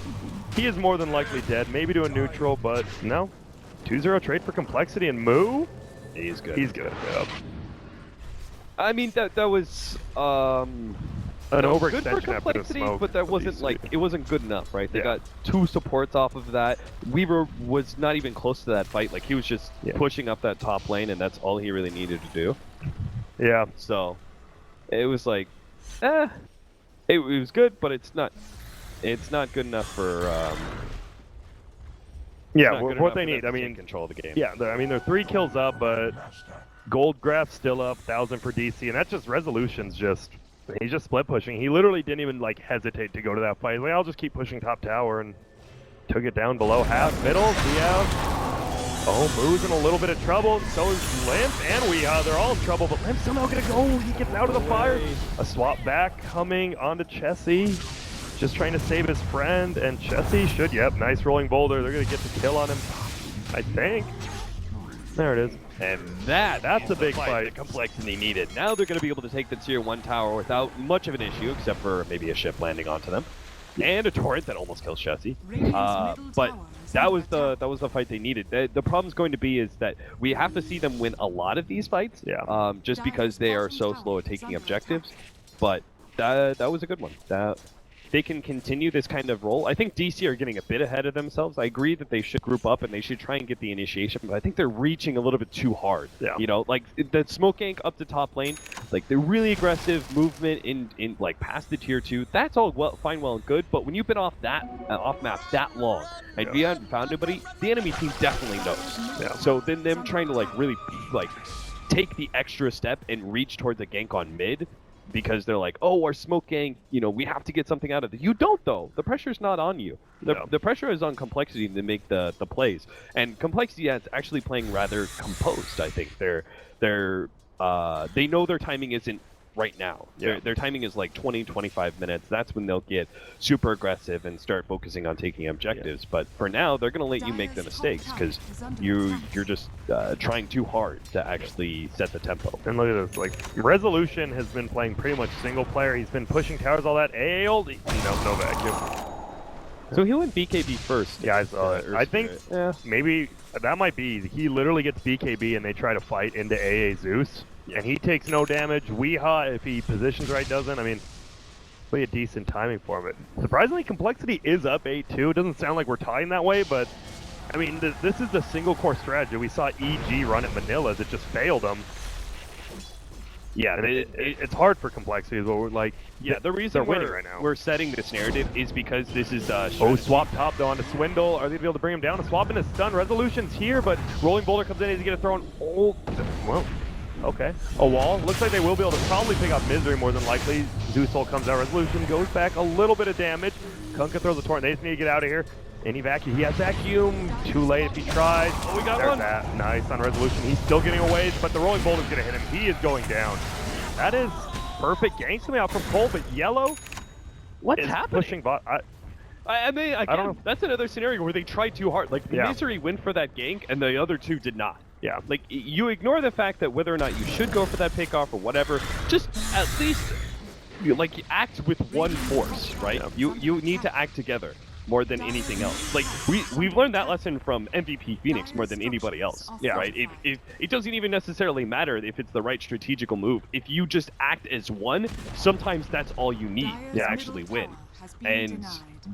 he is more than likely dead. Maybe to a neutral, but no. 2-0 trade for Complexity, and Moo? He's good. He's good. Yep. I mean, that was an overextension after the smoke, but that wasn't like it wasn't good enough, right? They got two supports off of that. Weaver was not even close to that fight. Like he was just pushing up that top lane, and that's all he really needed to do. Yeah. So it was like, it was good, but it's not good enough for. Yeah, what they need. I mean, control the game. Yeah, I mean they're 3 kills up, but Goldgraph's still up, 1,000 for DC, and that's just Resolution's just. He's just split pushing. He literally didn't even like hesitate to go to that fight. He's like, I'll just keep pushing top tower, and took it down below half. Middle, Oh, Moo's in a little bit of trouble. So is Limp and Weehaw. They're all in trouble, but Limp's somehow gonna go. He gets out of the fire. A swap back coming onto Chessie. Just trying to save his friend, and Chessie should, yep, nice rolling boulder. They're gonna get the kill on him, I think. There it is. And That's a big fight. The complexity needed. Now they're going to be able to take the tier 1 tower without much of an issue, except for maybe a ship landing onto them. And a torrent that almost kills Chessie. But that was the fight they needed. The problem's going to be is that we have to see them win a lot of these fights. Yeah. Just because they are so slow at taking objectives. But that was a good one. They can continue this kind of role. I think DC are getting a bit ahead of themselves. I agree that they should group up and they should try and get the initiation, but I think they're reaching a little bit too hard. Yeah. You know, like the smoke gank up to top lane, like the really aggressive movement in like past the tier 2, that's all fine, well and good, but when you've been off map that long and you haven't found anybody, the enemy team definitely knows. Yeah. So then them trying to like really like take the extra step and reach towards a gank on mid, because they're like, oh, our smoke gang, you know, we have to get something out of it. You don't, though. The pressure's not on you. The pressure is on Complexity to make the plays. And Complexity is actually playing rather composed, I think. They know their timing isn't right now. Yeah. Their timing is like 20, 25 minutes. That's when they'll get super aggressive and start focusing on taking objectives. But for now, they're going to let you make the mistakes because you're just trying too hard to actually set the tempo. And look at this, like, Resolution has been playing pretty much single player. He's been pushing towers, all that. No vacuum. So he went BKB first. Yeah, I saw it. I think maybe that might be. He literally gets BKB and they try to fight into AA Zeus. And he takes no damage. Weehaw, if he positions right, doesn't. I mean, pretty decent timing for him. But surprisingly, Complexity is up 8-2. It doesn't sound like we're tying that way, but I mean, this is the single core strategy. We saw EG run at Manila's. It just failed them. Yeah, and it's hard for Complexity, but we're like, yeah, the reason they're winning right now. We're setting this narrative is because this is swap top though onto Swindle. Are they gonna be able to bring him down? A swap into stun. Resolution's here, but rolling boulder comes in. He's gonna throw an well. Okay. A wall. Looks like they will be able to probably pick up Misery more than likely. Zeus Soul comes out. Resolution goes back. A little bit of damage. Kunkka throws a torrent. They just need to get out of here. And he vacuum. He has vacuum. Too late if he tries. Oh, we got There's one. That. Nice on Resolution. He's still getting away, but the rolling boulder's going to hit him. He is going down. That is perfect ganks coming out from coL, but Yellow What's is happening? pushing bot. I mean, again, don't know. that's another scenario where they tried too hard. Like, Yeah. Misery went for that gank, and the other two did not. Yeah. Like, you ignore the fact that whether or not you should go for that pickoff or whatever, just at least, act with one force, right? Yeah. You need to act together more than anything else. Like, we've learned that lesson from MVP Phoenix more than anybody else, Yeah. right? It doesn't even necessarily matter if it's the right strategical move. If you just act as one, sometimes that's all you need to actually win. And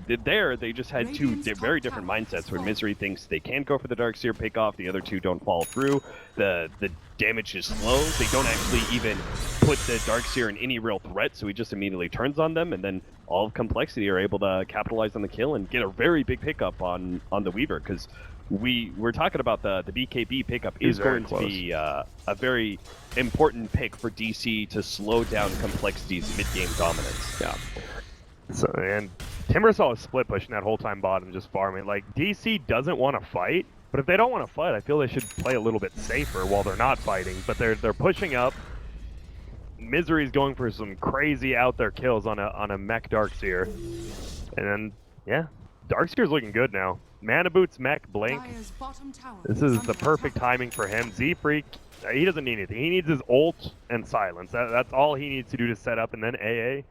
they just had two very different mindsets where Misery thinks they can go for the Darkseer pickoff, the other two don't follow through. The damage is slow. They don't actually even put the Darkseer in any real threat, so he just immediately turns on them, and then all of Complexity are able to capitalize on the kill and get a very big pickup on the Weaver, because we're talking about the BKB pickup is going to be a very important pick for DC to slow down Complexity's mid-game dominance. Yeah. So, and Timbersaw is split pushing that whole time bottom, just farming. Like, DC doesn't want to fight, but if they don't want to fight, I feel they should play a little bit safer while they're not fighting. But they're pushing up. Misery's going for some crazy out there kills on a mech Darkseer. And then, yeah, Darkseer's looking good now. Mana Boots, mech, blink. This is the perfect timing for him. Z-Freak, he doesn't need anything. He needs his ult and silence. That's all he needs to do to set up, and then AA.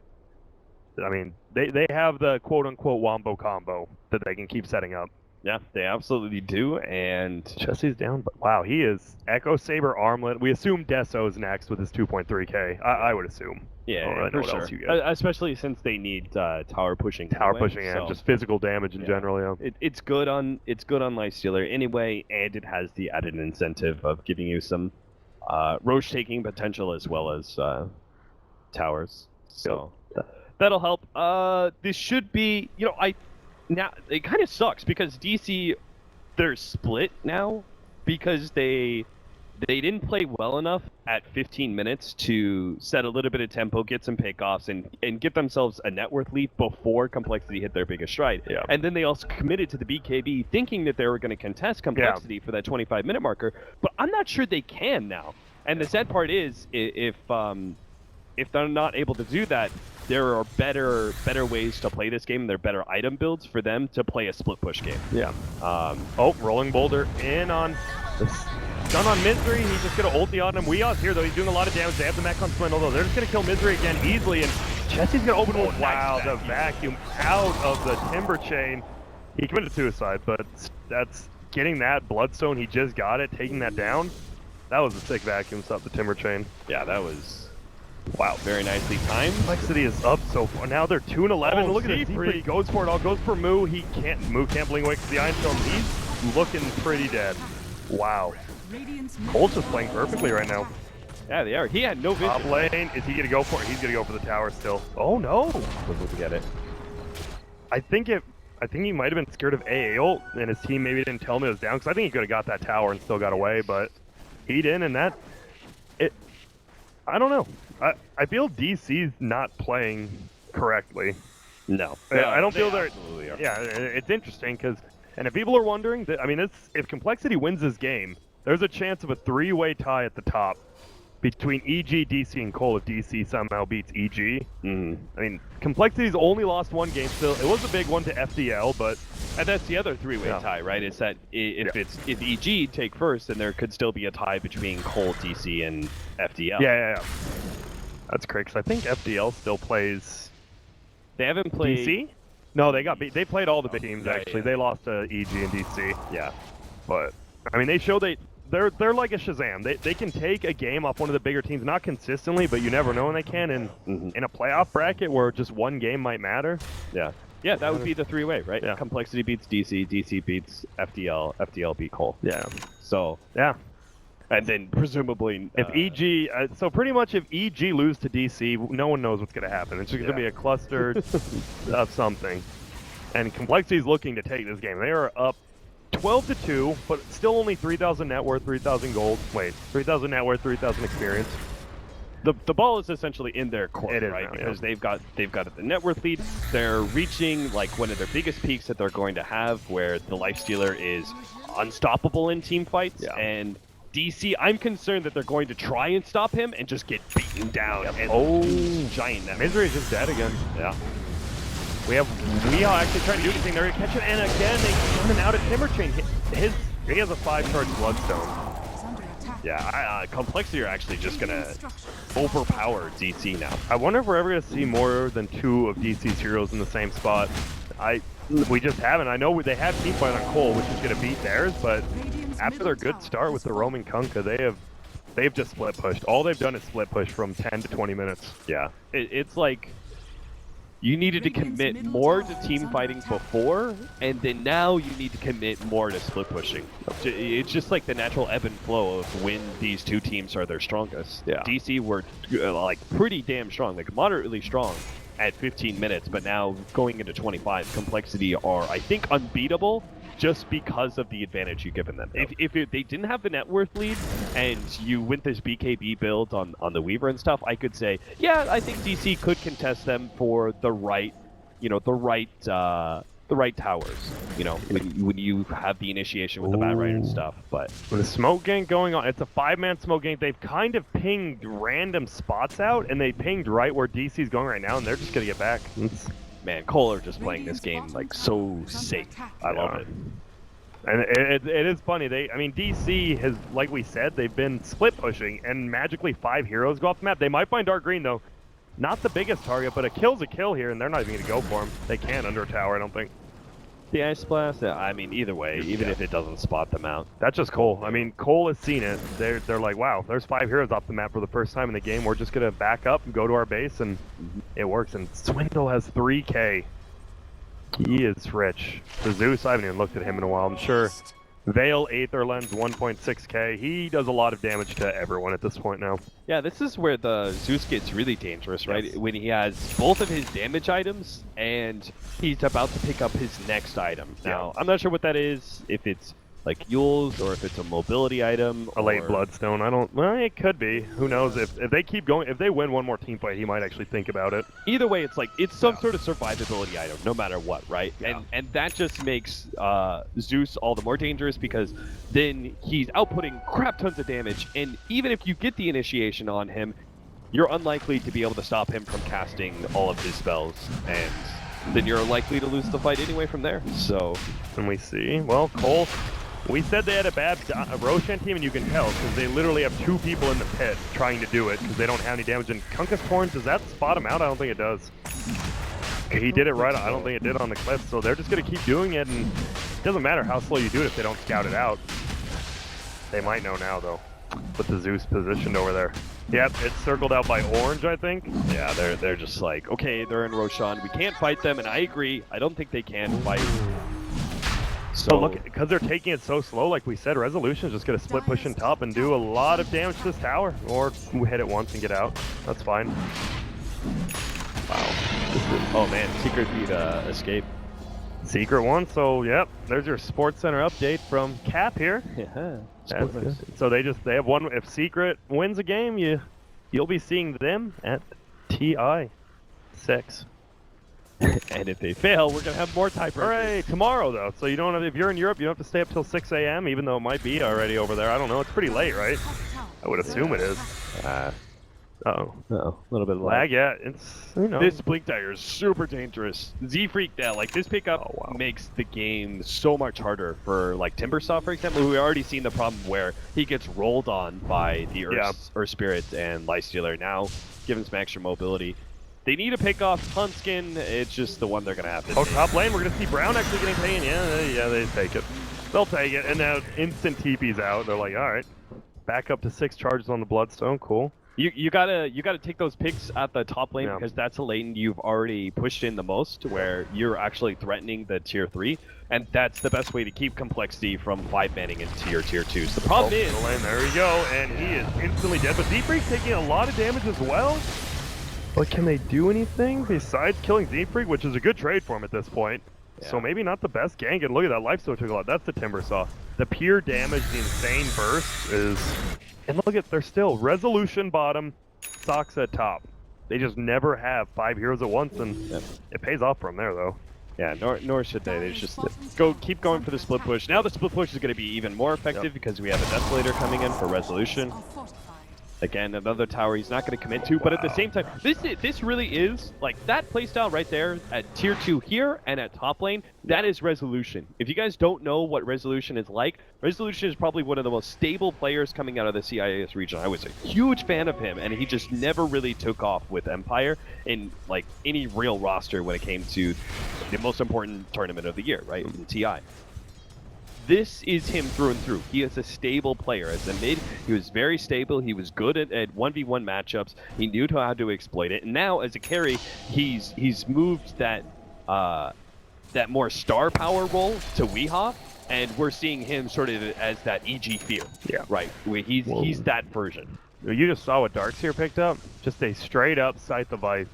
I mean, they have the quote-unquote wombo combo that they can keep setting up. Yeah, they absolutely do, and Chessie's down, but wow, he is Echo Saber Armlet. We assume Deso's next with his 2.3k. I would assume. Yeah, I don't really know what else you get. Especially since they need tower pushing. And just physical damage in general. Yeah. It's good on Lifestealer anyway, and it has the added incentive of giving you some Roche taking potential as well as towers. So. That'll help. This should be, now it kind of sucks because DC, they're split now because they they didn't play well enough at 15 minutes to set a little bit of tempo, get some pickoffs, and get themselves a net worth lead before Complexity hit their biggest stride. Yeah. And then they also committed to the BKB thinking that they were going to contest Complexity for that 25-minute marker, but I'm not sure they can now. And the sad part is, if they're not able to do that, there are better ways to play this game, and there are better item builds for them to play a split push game. Yeah. Rolling Boulder in on the stun on Misery. He's just going to ulti on him. Weeaw's here, though. He's doing a lot of damage. They have the mech on Spindle, though. They're just going to kill Misery again easily, and Jesse's going to open one. Wow, the vacuum out of the Timber Chain. He committed suicide, but that's getting that Bloodstone. He just got it, taking that down. That was a sick vacuum stop the Timber Chain. Yeah, that was... Wow, very nicely timed. Complexity is up so far. Now they're 2-11. Look at this. He goes for it all. Goes for Moo. He can't blink away because the Iron Stone. He's looking pretty dead. Wow. Colt's just playing perfectly right now. Yeah, they are. He had no vision. Top lane. Is he going to go for it? He's going to go for the tower still. Oh, no. Was able to get it. I think he might have been scared of AA ult, and his team maybe didn't tell him it was down, because I think he could have got that tower and still got away, but he didn't, and that... I don't know. I feel DC's not playing correctly. No. I don't feel they're... Absolutely are. Yeah, it's interesting, because... And if people are wondering, I mean, if Complexity wins this game, there's a chance of a 3-way tie at the top between EG, DC, and coL if DC somehow beats EG. I mean, Complexity's only lost one game still. It was a big one to FDL, but... And that's the other 3-way tie, right? Is that if EG take first, then there could still be a tie between coL, DC, and FDL. Yeah. That's correct, because I think FDL still plays... They haven't played... DC? No, they got beat. They played all the big teams, actually. They lost to EG and DC. Yeah. But, I mean, they show they're like a Shazam. They can take a game off one of the bigger teams, not consistently, but you never know when they can. And in a playoff bracket where just one game might matter. Yeah. Yeah, that would be the 3-way, right? Yeah. Complexity beats DC, DC beats FDL, FDL beat coL. Yeah. So... Yeah. And then presumably... If EG... so pretty much if EG lose to DC, no one knows what's going to happen. It's just going to be a cluster of something. And Complexity's looking to take this game. They are up 12-2, but still only 3,000 net worth, 3,000 gold. Wait, 3,000 net worth, 3,000 experience. The ball is essentially in their court, It is right? now, Because they've got the net worth lead. They're reaching like one of their biggest peaks that they're going to have, where the Lifestealer is unstoppable in team fights. Yeah. And DC, I'm concerned that they're going to try and stop him and just get beaten down. And giant net. Misery is just dead again. Yeah. We have Weeaw actually trying to do anything. They're going to catch it, and again, they turn him out at Timber Chain. He has a 5-charge Bloodstone. Yeah, Complexity are actually just going to overpower DC now. I wonder if we're ever going to see more than 2 of DC's heroes in the same spot. We just haven't. I know they have teamfight on coL, which is going to beat theirs, but after their good start with the roaming Kunkka, they've just split pushed. All they've done is split push from 10 to 20 minutes. Yeah, it's like you needed to commit more to team fighting before, and then now you need to commit more to split pushing. It's just like the natural ebb and flow of when these two teams are their strongest. Yeah. DC were like pretty damn strong, like moderately strong at 15 minutes, but now going into 25, Complexity are, I think, unbeatable just because of the advantage you've given them. If they didn't have the net worth lead and you went this BKB build on the Weaver and stuff, I could say, yeah, I think DC could contest them for the right towers, when you have the initiation with the Bat Rider and stuff. But with a smoke gank going on, it's a 5-man smoke gank. They've kind of pinged random spots out, and they pinged right where DC's going right now, and they're just going to get back. Man, coL are just playing this game like so safe. I love it. And it is funny. DC has, like we said, they've been split pushing, and magically 5 heroes go off the map. They might find Dark Green, though. Not the biggest target, but a kill's a kill here, and they're not even going to go for him. They can't under a tower, I don't think. The Ice Blast, I mean, either way, even if it doesn't spot them out. That's just coL. I mean, coL has seen it. They're like, wow, there's 5 heroes off the map for the first time in the game. We're just going to back up and go to our base, and it works. And Swindle has 3K. He is rich. The Zeus, I haven't even looked at him in a while. I'm sure Veil, Aether Lens, 1.6K. He does a lot of damage to everyone at this point now. Yeah, this is where the Zeus gets really dangerous, right? Yes. When he has both of his damage items and he's about to pick up his next item. Now, I'm not sure what that is, if it's like Yules, or if it's a mobility item. A late or... Bloodstone. I don't. Well, it could be. Who knows? If they keep going, if they win one more team fight, he might actually think about it. Either way, it's like it's some sort of survivability item, no matter what, right? Yeah. And that just makes Zeus all the more dangerous because then he's outputting crap tons of damage, and even if you get the initiation on him, you're unlikely to be able to stop him from casting all of his spells, and then you're likely to lose the fight anyway from there. So, And we see, well, coL. We said they had a bad Roshan team, and you can tell because they literally have 2 people in the pit trying to do it because they don't have any damage. And Kunkka's Horns, does that spot him out? I don't think it does. He did it right. I don't think it did on the cliff. So they're just going to keep doing it, and it doesn't matter how slow you do it if they don't scout it out. They might know now, though, with the Zeus positioned over there. Yep, it's circled out by orange, I think. yeah, they're just like, okay, they're in Roshan. We can't fight them, and I agree. I don't think they can fight. So look, because they're taking it so slow, like we said, Resolution's just going to split push in top and do a lot of damage to this tower. Or hit it once and get out. That's fine. Wow. Oh man, Secret beat Escape. Secret one, so yep, there's your Sports Center update from Cap here. Yeah. That's good. So they have one. If Secret wins a game, you'll be seeing them at TI 6. And if they fail, we're gonna have more tiebreakers. Hooray! Tomorrow though, so you don't have. If you're in Europe, you don't have to stay up till 6 a.m. Even though it might be already over there. I don't know. It's pretty late, right? I would assume it is. Uh-oh. A little bit of Lag, yeah. It's, you know. This Blink Dagger is super dangerous. Z-Freak, yeah, like this pickup makes the game so much harder for like Timbersaw, for example. We've already seen the problem where he gets rolled on by the Earth Spirit and Lifestealer. Now, give him some extra mobility. They need to pick off Huntskin. It's just the one they're gonna have to. Oh, top lane, we're gonna see Brown actually getting taken. Yeah, they take it. They'll take it, and now instant TP's out. They're like, all right, back up to 6 charges on the Bloodstone. Cool. You gotta take those picks at the top lane because that's a lane you've already pushed in the most, where you're actually threatening the tier 3, and that's the best way to keep complexity from 5-manning into your tier 2s. The problem is, the lane, there we go, and he is instantly dead. But Z-Freak's taking a lot of damage as well. But can they do anything besides killing Z-Freak, which is a good trade for him at this point? Yeah. So maybe not the best gank. And look at that, Lifesteal took a lot. That's the Timbersaw. The pure damage, the insane burst is. And look at, they're still Resolution bottom, Sox at top. They just never have 5 heroes at once, and it pays off from there, though. Yeah, nor should they. They just keep going for the split push. Now the split push is going to be even more effective because we have a Desolator coming in for Resolution. Again, another tower he's not going to commit to, but at the same time, this really is, like, that playstyle right there at tier 2 here and at top lane, that is Resolution. If you guys don't know what Resolution is like, Resolution is probably one of the most stable players coming out of the CIS region. I was a huge fan of him, and he just never really took off with Empire in, like, any real roster when it came to the most important tournament of the year, right, in TI. This is him through and through. He is a stable player. As a mid, he was very stable. He was good at 1v1 matchups. He knew how to exploit it. And now, as a carry, he's moved that that more star power role to Weehaw, and we're seeing him sort of as that EG Fear. Yeah. Right. He's that version. You just saw what Darkseer picked up? Just a straight up Scythe of Ice.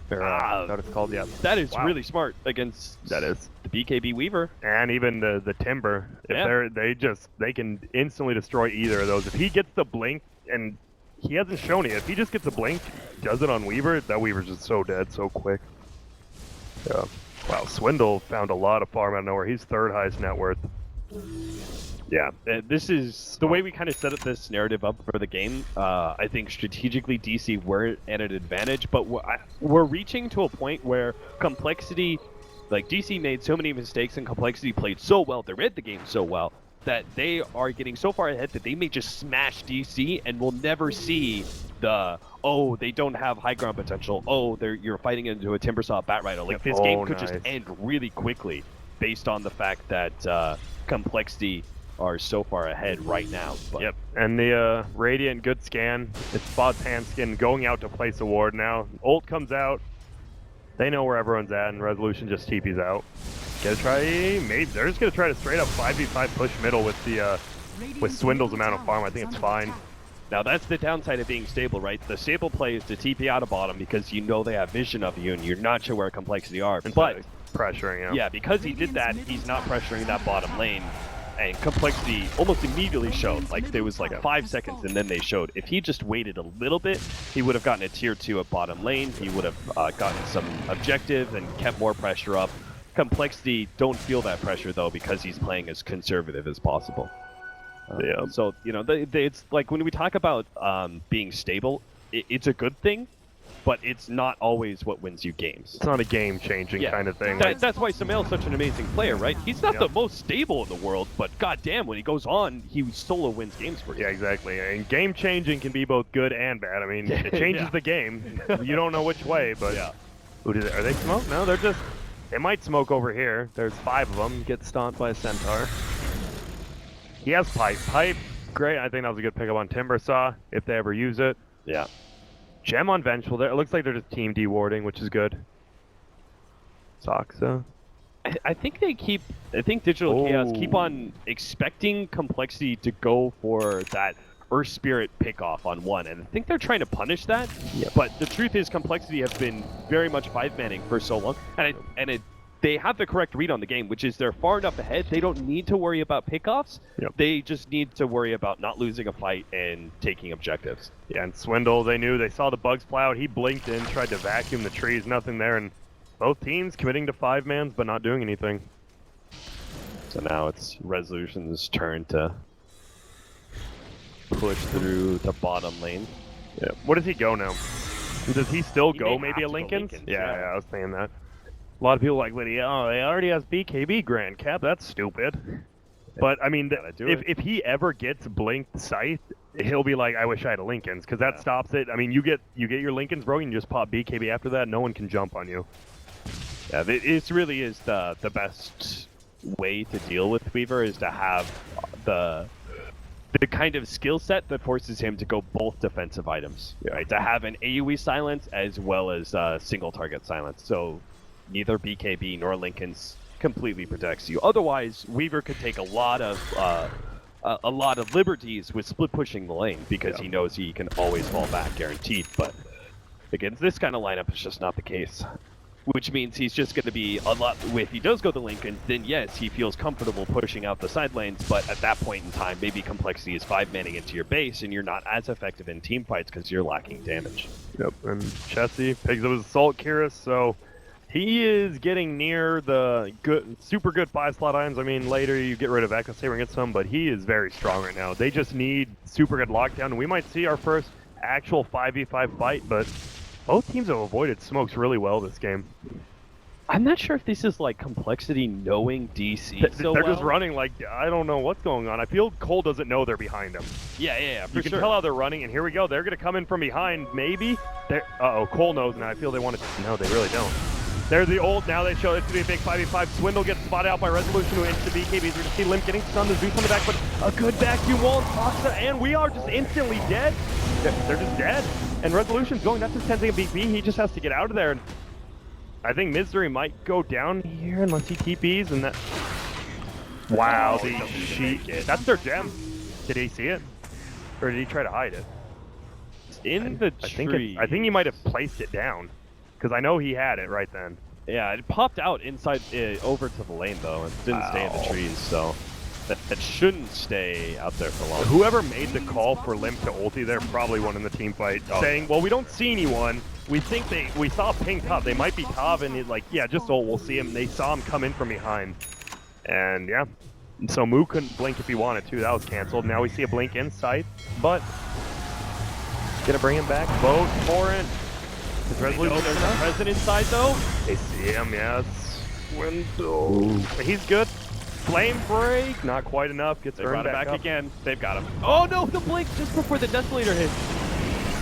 Is that what it's called? Yeah. That is really smart against the BKB Weaver. And even the Timber. If they can instantly destroy either of those. If he gets the blink, and he hasn't shown it, if he just gets a blink, does it on Weaver, that Weaver's just so dead so quick. Yeah. Wow, Swindle found a lot of farm out of nowhere. He's 3rd highest net worth. Yeah, this is the way we kind of set up this narrative up for the game. I think strategically DC were at an advantage, but we're reaching to a point where Complexity, like DC made so many mistakes and Complexity played so well, they read the game so well, that they are getting so far ahead that they may just smash DC and we'll never see the, oh, they don't have high ground potential, oh, you're fighting into a Timbersaw Bat Rider. Like, this game could just end really quickly based on the fact that Complexity are so far ahead right now. But. Yep, and the Radiant good scan. It's Spot's hand skin going out to place a ward now. Ult comes out. They know where everyone's at, and Resolution just TP's out. Gonna try, maybe they're just gonna try to straight up 5v5 push middle with the with Swindle's amount of farm. I think it's fine. Now that's the downside of being stable, right? The stable play is to TP out of bottom because you know they have vision of you and you're not sure where Complexity are. But pressuring him. Yeah, because he did that, he's not pressuring that bottom lane. and Complexity almost immediately showed. Like, there was like 5 seconds and then they showed. If he just waited a little bit, he would have gotten a tier 2 at bottom lane. He would have gotten some objective and kept more pressure up. Complexity don't feel that pressure, though, because he's playing as conservative as possible. Yeah. So, you know, it's like when we talk about being stable, it's a good thing, but it's not always what wins you games. It's not a game-changing kind of thing. That's why Sumail's such an amazing player, right? He's not the most stable in the world, but goddamn, when he goes on, he solo wins games for you. Yeah, exactly. And game-changing can be both good and bad. I mean, it changes the game. You don't know which way, but... Yeah. Are they smoke? No, they're just... They might smoke over here. There's 5 of them. Get stomped by a centaur. He has pipe. Pipe, great. I think that was a good pickup on Timbersaw, if they ever use it. Yeah. Gem on Vengeful. It looks like they're just team dewarding, which is good. Soxa. I think Digital Chaos keep on expecting Complexity to go for that Earth Spirit pickoff on one, and I think they're trying to punish that. Yep. But the truth is, Complexity have been very much 5-manning for so long, and they have the correct read on the game, which is they're far enough ahead. They don't need to worry about pickoffs. Yep. They just need to worry about not losing a fight and taking objectives. Yeah, and Swindle, they saw the bugs fly out. He blinked in, tried to vacuum the trees, nothing there, and both teams committing to 5-mans but not doing anything. So now it's Resolution's turn to push through the bottom lane. Yeah. What does he go now? Does he still He go may maybe have a to go Lincoln's? Lincoln's, Yeah, yeah. I was saying that. A lot of people are like, Lydia, oh, they already has BKB Grand Cap. That's stupid. But, I mean, if he ever gets blinked Scythe, he'll be like, I wish I had a Lincoln's, because that stops it. I mean, you get your Lincoln's broken, you just pop BKB after that, no one can jump on you. Yeah, it really is the best way to deal with Weaver is to have the kind of skill set that forces him to go both defensive items, right? To have an AoE silence as well as single target silence. So neither BKB nor Lincoln's completely protects you. Otherwise, Weaver could take a lot of liberties with split pushing the lane because he knows he can always fall back, guaranteed. But against this kind of lineup, it's just not the case. Which means he's just going to be a lot. If he does go to Lincoln, then yes, he feels comfortable pushing out the side lanes. But at that point in time, maybe Complexity is 5-manning into your base, and you're not as effective in team fights because you're lacking damage. Yep, and Chessie picks up his Assault Kyrus, so he is getting near the super good 5-slot items. I mean, later you get rid of Echo Saber and get some, but he is very strong right now. They just need super good lockdown, and we might see our first actual 5v5 fight, but both teams have avoided smokes really well this game. I'm not sure if this is like Complexity knowing DC so They're well. just running like, I don't know what's going on. I feel coL doesn't know they're behind him. Yeah, You can tell how they're running, and here we go. They're going to come in from behind, maybe. Uh-oh, coL knows now. I feel they want to... No, they really don't. There's the ult. Now they show it's going to be a big 5v5. Swindle gets spotted out by Resolution, who into the BKBs. We're going to see Limp getting stunned. There's Zeus on the back, but a good vacuum wall. Toxa, and we are just instantly dead. They're just dead. And Resolution's going. That's his 10th BP. He just has to get out of there. And I think Misery might go down here unless he TPs, and that... Wow, that's their gem. Did he see it? Or did he try to hide it? In the tree. I think he might have placed it down. Because I know he had it right then. Yeah, it popped out inside, over to the lane though. It didn't stay in the trees, so that shouldn't stay out there for long. Whoever made the call for Limp to ulti, they're probably one in the team fight, saying, well, we don't see anyone. We think we saw ping top. They might be top, and he's like, yeah, just ult, we'll see him. They saw him come in from behind. And yeah, so Moo couldn't blink if he wanted to. That was canceled. Now we see a blink inside, but gonna bring him back. Vote for it. His Resolution, there's a present inside though. They see him, yes. Swindle. He's good. Flame break, not quite enough. Gets They brought earned him back up. again. They've got him. Oh no, the blink just before the Desolator hit.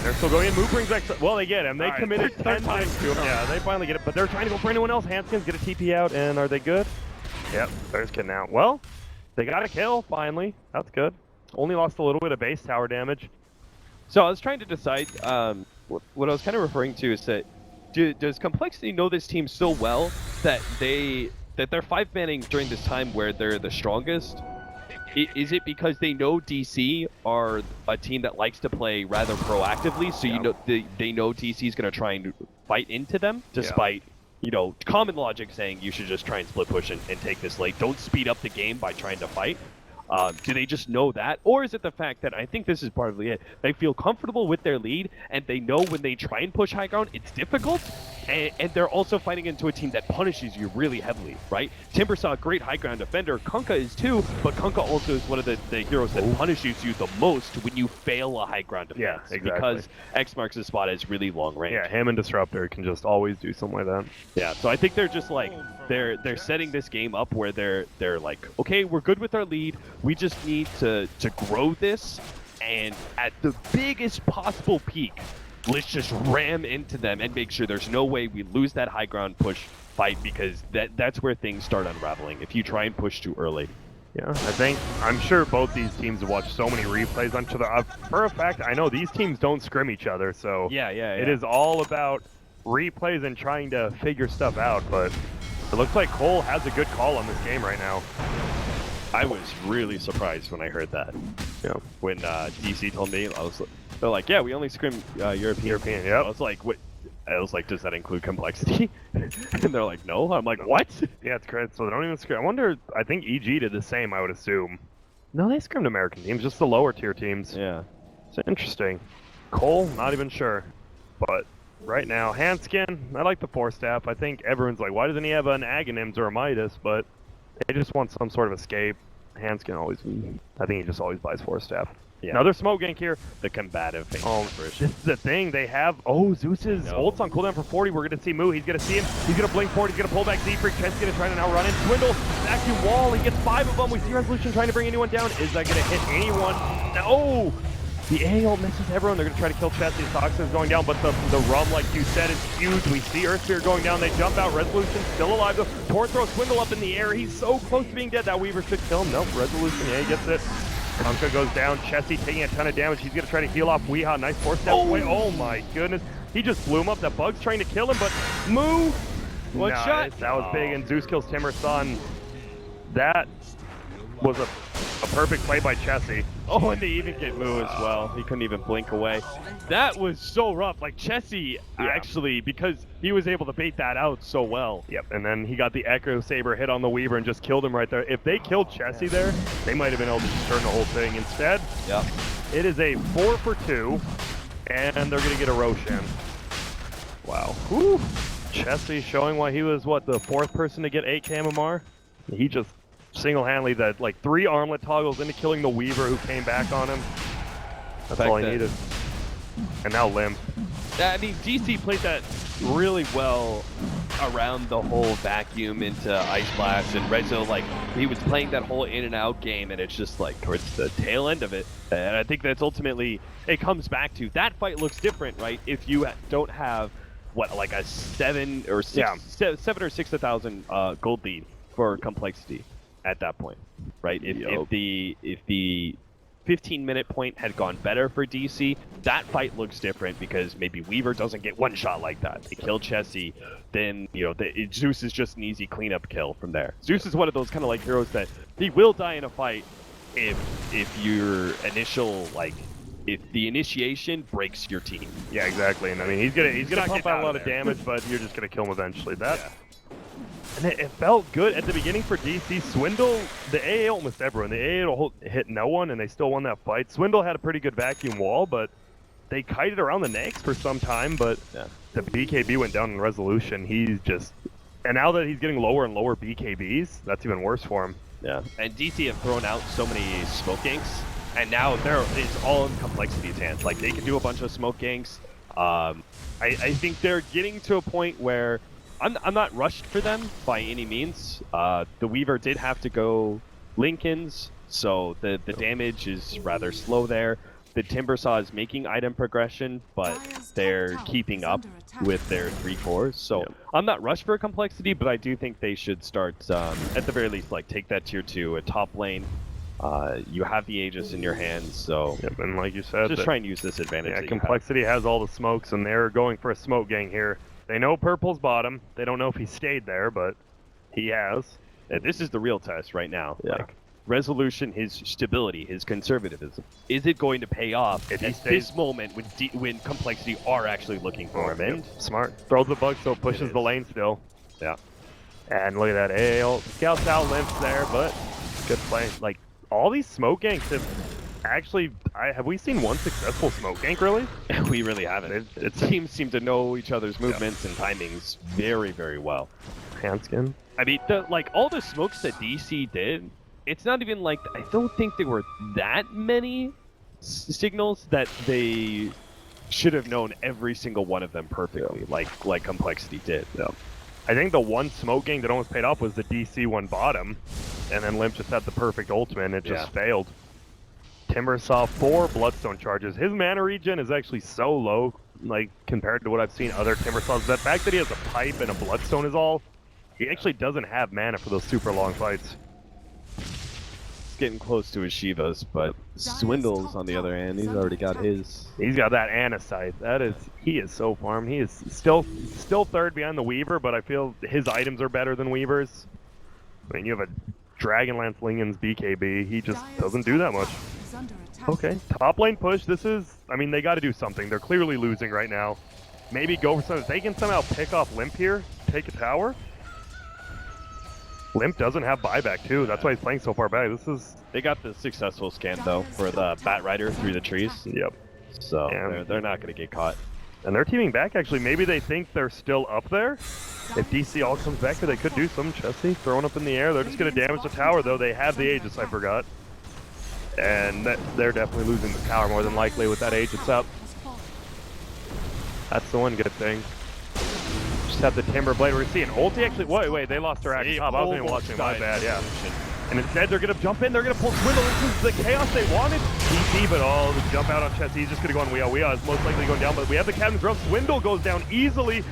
They're still going in. Moo brings back. Well, they get him. They committed 10 third time. times to him. Yeah, they finally get it. But they're trying to go for anyone else. Hanskins get a TP out, and are they good? Yep, they're just getting out. Well, they got a kill finally. That's good. Only lost a little bit of base tower damage. So I was trying to decide. What I was kind of referring to is that does Complexity know this team so well that they're 5-manning during this time where they're the strongest? Is it because they know DC are a team that likes to play rather proactively, so you know they know DC is going to try and fight into them, despite common logic saying you should just try and split push and take this late. Don't speed up the game by trying to fight. Do they just know that? Or is it the fact that I think this is partly it? They feel comfortable with their lead, and they know when they try and push high ground, it's difficult, and they're also fighting into a team that punishes you really heavily, right? Timbersaw, a great high ground defender. Kunkka is too, but Kunkka also is one of the heroes that punishes you the most when you fail a high ground defense. Yeah, exactly. Because X marks the spot as really long range. Yeah, him and Disruptor can just always do something like that. Yeah, so I think they're just like they're setting this game up where they're like, okay, we're good with our lead. We just need to grow this, and at the biggest possible peak, let's just ram into them and make sure there's no way we lose that high ground push fight, because that's where things start unraveling if you try and push too early. Yeah, I'm sure both these teams have watched so many replays on each other. For a fact, I know these teams don't scrim each other, so Yeah. it is all about replays and trying to figure stuff out, but it looks like coL has a good call on this game right now. I was really surprised when I heard that. Yeah. When DC told me, they're like, yeah, we only scrim European. Yep. I was like, what? I was like, does that include complexity? And they're like, no. I'm like, what? Yeah, it's correct. So they don't even scrim. I wonder, I think EG did the same, I would assume. No, they scrimmed American teams, just the lower tier teams. Yeah. It's interesting. coL, not even sure. But right now, Hanskin, I like the 4-staff. I think everyone's like, why doesn't he have an Aghanims or a Midas? But they just want some sort of escape. Hanskin always, I think he just always buys 4-staff. Yeah. Another smoke gank here. The combative thing. Oh, this is the thing. They have, Zeus's ult's on cooldown for 40. We're going to see Moo. He's going to see him. He's going to blink forward. He's going to pull back Z-Freak. Chess going to try to now run in. Swindle, vacuum wall. He gets 5 of them. We see Resolution trying to bring anyone down. Is that going to hit anyone? No! The A ult misses everyone. They're going to try to kill Chess. His Toxin is going down, but the rum, like you said, is huge. We see Earth Spear going down. They jump out. Resolution still alive, though. Torn throws Swindle up in the air. He's so close to being dead. That Weaver should kill him. Nope, Resolution, yeah, he gets it. Kunkka goes down. Chessie taking a ton of damage. He's going to try to heal off Weehaw. Nice 4-step away. Oh my goodness. He just blew him up. That Bug's trying to kill him, but Moo! One shot. That was big, and Zeus kills Timbersaw. That was a perfect play by Chessie. Oh, and they even get Moo as well. He couldn't even blink away. That was so rough. Like, Chessie, actually, because he was able to bait that out so well. Yep, and then he got the Echo Saber hit on the Weaver and just killed him right there. If they killed Chessie there, they might have been able to just turn the whole thing. Instead, it is a 4 for 2, and they're going to get a Roshan. Wow. Whew. Chessie showing why he was, what, the 4th person to get 8 MMR? He just single-handedly that like 3 armlet toggles into killing the Weaver who came back on him. That's all he needed. And now Limp. I mean, DC played that really well around the whole vacuum into Ice Blast, and Rezo, like, he was playing that whole in and out game, and it's just like towards the tail end of it. And I think that's ultimately, it comes back to, that fight looks different, right? If you don't have, what, like a 7 or 6,000 gold lead for complexity at that point, right? If the 15-minute point had gone better for DC, that fight looks different because maybe Weaver doesn't get one shot like that. They kill Chessie, then Zeus is just an easy cleanup kill from there. Zeus is one of those kind of like heroes that he will die in a fight if your initial if the initiation breaks your team. Yeah, exactly. And I mean, he's gonna pump out a lot of damage, but you're just gonna kill him eventually. And it felt good at the beginning for DC. Swindle, the AA ult missed everyone. The AA ult hit no one, and they still won that fight. Swindle had a pretty good vacuum wall, but they kited around the necks for some time, but the BKB went down in resolution. He's just... And now that he's getting lower and lower BKBs, that's even worse for him. Yeah, and DC have thrown out so many smoke ganks, and now it's all in Complexity's hands. Like, they can do a bunch of smoke ganks. I think they're getting to a point where I'm not rushed for them by any means. The Weaver did have to go Lincolns, so the damage is rather slow there. The Timbersaw is making item progression, but they're keeping up with their 3-4s. So I'm not rushed for complexity, but I do think they should start, at the very least, like take that tier 2, a top lane. You have the Aegis in your hands, so and like you said, just try and use this advantage. Yeah, complexity has all the smokes, and they're going for a smoke gang here. They know Purple's bottom. They don't know if he stayed there, but he has. And this is the real test right now. Like, resolution, his stability, his conservatism. Is it going to pay off at this moment when complexity are actually looking for him? And smart. Throws the bug so it pushes the lane still. Yeah. And look at that. Ale scouts out Limps there, but good play. Like, all these smoke ganks have actually, have we seen one successful smoke gank really? We really haven't. Teams seem to know each other's movements and timings very, very well. Handskin. I mean, like all the smokes that DC did, it's not even like, I don't think there were that many signals that they should have known every single one of them perfectly, like Complexity did. Yeah. I think the one smoke gank that almost paid off was the DC one bottom, and then Limp just had the perfect ultimate and it just failed. Timber saw 4 Bloodstone charges. His mana regen is actually so low, like compared to what I've seen other Timber saws. The fact that he has a pipe and a Bloodstone is all, he actually doesn't have mana for those super long fights. He's getting close to his Shivas, but Swindles on the other hand, he's already got his. He's got that Anacite. He is so farmed. He is still third behind the Weaver, but I feel his items are better than Weaver's. I mean, you have a Dragonlance Lingen's BKB. He just doesn't do that much. Okay, top lane push. This is, I mean, they got to do something. They're clearly losing right now. Maybe go for something. If they can somehow pick off Limp here, take a tower. Limp doesn't have buyback too. That's why he's playing so far back. This is. They got the successful scan though for the Bat Rider through the trees. Yep. So they're not going to get caught. And they're teaming back actually. Maybe they think they're still up there. If DC all comes back, they could do some. Chessie throwing up in the air. They're just going to damage the tower though. They have the Aegis, I forgot. And they're definitely losing the tower more than likely with that Aegis up. That's the one good thing. Just have the Timber Blade. We're seeing ulti actually. Wait, they lost their action top. I wasn't even watching. My bad, yeah. And instead, they're going to jump in. They're going to pull Swindle into the chaos they wanted. DC, but the jump out on Chessie. He's just going to go on Weah. Weah is most likely going down, but we have the Captain's Rough. Swindle goes down easily.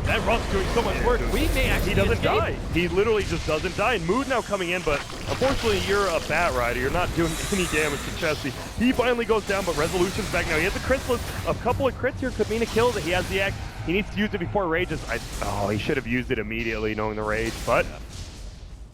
That Ruff's doing so much work. We may actually. He doesn't die. He literally just doesn't die. And Mood now coming in, but unfortunately, you're a Bat Rider. You're not doing any damage to Chessie. He finally goes down, but Resolution's back now. He has the Chrysalis. A couple of crits here could mean a kill. That he has the axe. He needs to use it before Rages. He should have used it immediately, knowing the Rage. But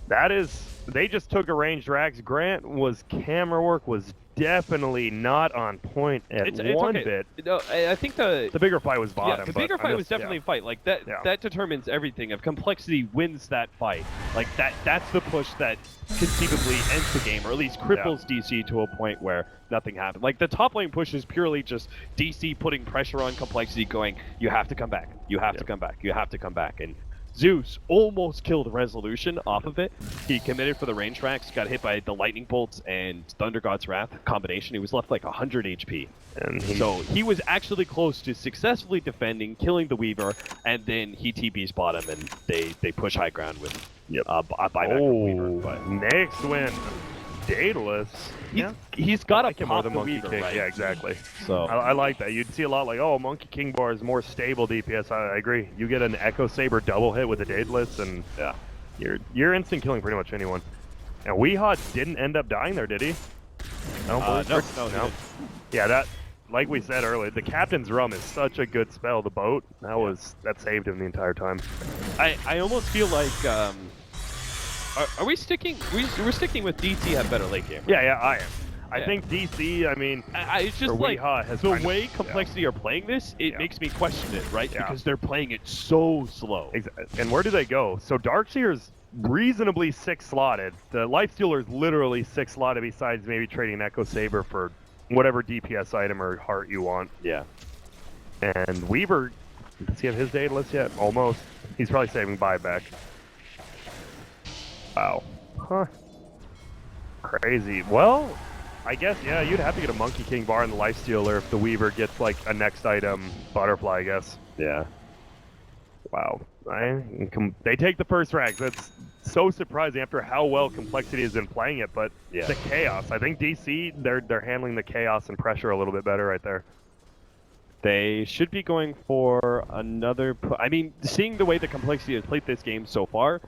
that is. They just took a ranged Rax. Grant camera work was definitely not on point at one bit. No, I think the bigger fight was bottom. Yeah, the bigger fight was definitely a fight. Like that that determines everything. If Complexity wins that fight, like that's the push that conceivably ends the game, or at least cripples DC to a point where nothing happened. Like the top lane push is purely just DC putting pressure on Complexity, going, you have to come back, you have to come back, you have to come back. And Zeus almost killed Resolution off of it. He committed for the range racks, got hit by the Lightning Bolts and Thunder God's Wrath combination. He was left like 100 HP. And so he was actually close to successfully defending, killing the Weaver, and then he TB's bottom, and they push high ground with a buyback Weaver. But next win. Daedalus. He's got a more than the Monkey Weaver, King. right? Yeah, exactly. So I like that. You'd see a lot like, Monkey King bar is more stable DPS. I agree. You get an Echo Saber double hit with a Daedalus, and you're instant killing pretty much anyone. And Weehaw didn't end up dying there, did he? I don't believe no. Yeah, that, like we said earlier, the Captain's Rum is such a good spell. The boat that saved him the entire time. I almost feel like. Are we sticking? We're sticking with DC have better late game. Right? Yeah, I am. I think DC. I mean, it's just like the way Complexity are playing this. It makes me question it, right? Because they're playing it so slow. Exactly. And where do they go? So Darkseer's reasonably 6-slotted. The Lifestealer's literally 6-slotted. Besides maybe trading an Echo Saber for whatever DPS item or heart you want. Yeah. And Weaver, does he have his Daedalus yet? Almost. He's probably saving buyback. Wow. Huh. Crazy. Well, I guess, you'd have to get a Monkey King bar in the Lifestealer if the Weaver gets, like, a next item Butterfly, I guess. Yeah. Wow. They take the first rank. That's so surprising after how well Complexity has been playing it, but the Chaos. I think DC, they're handling the Chaos and pressure a little bit better right there. They should be going for another... I mean, seeing the way the Complexity has played this game so far,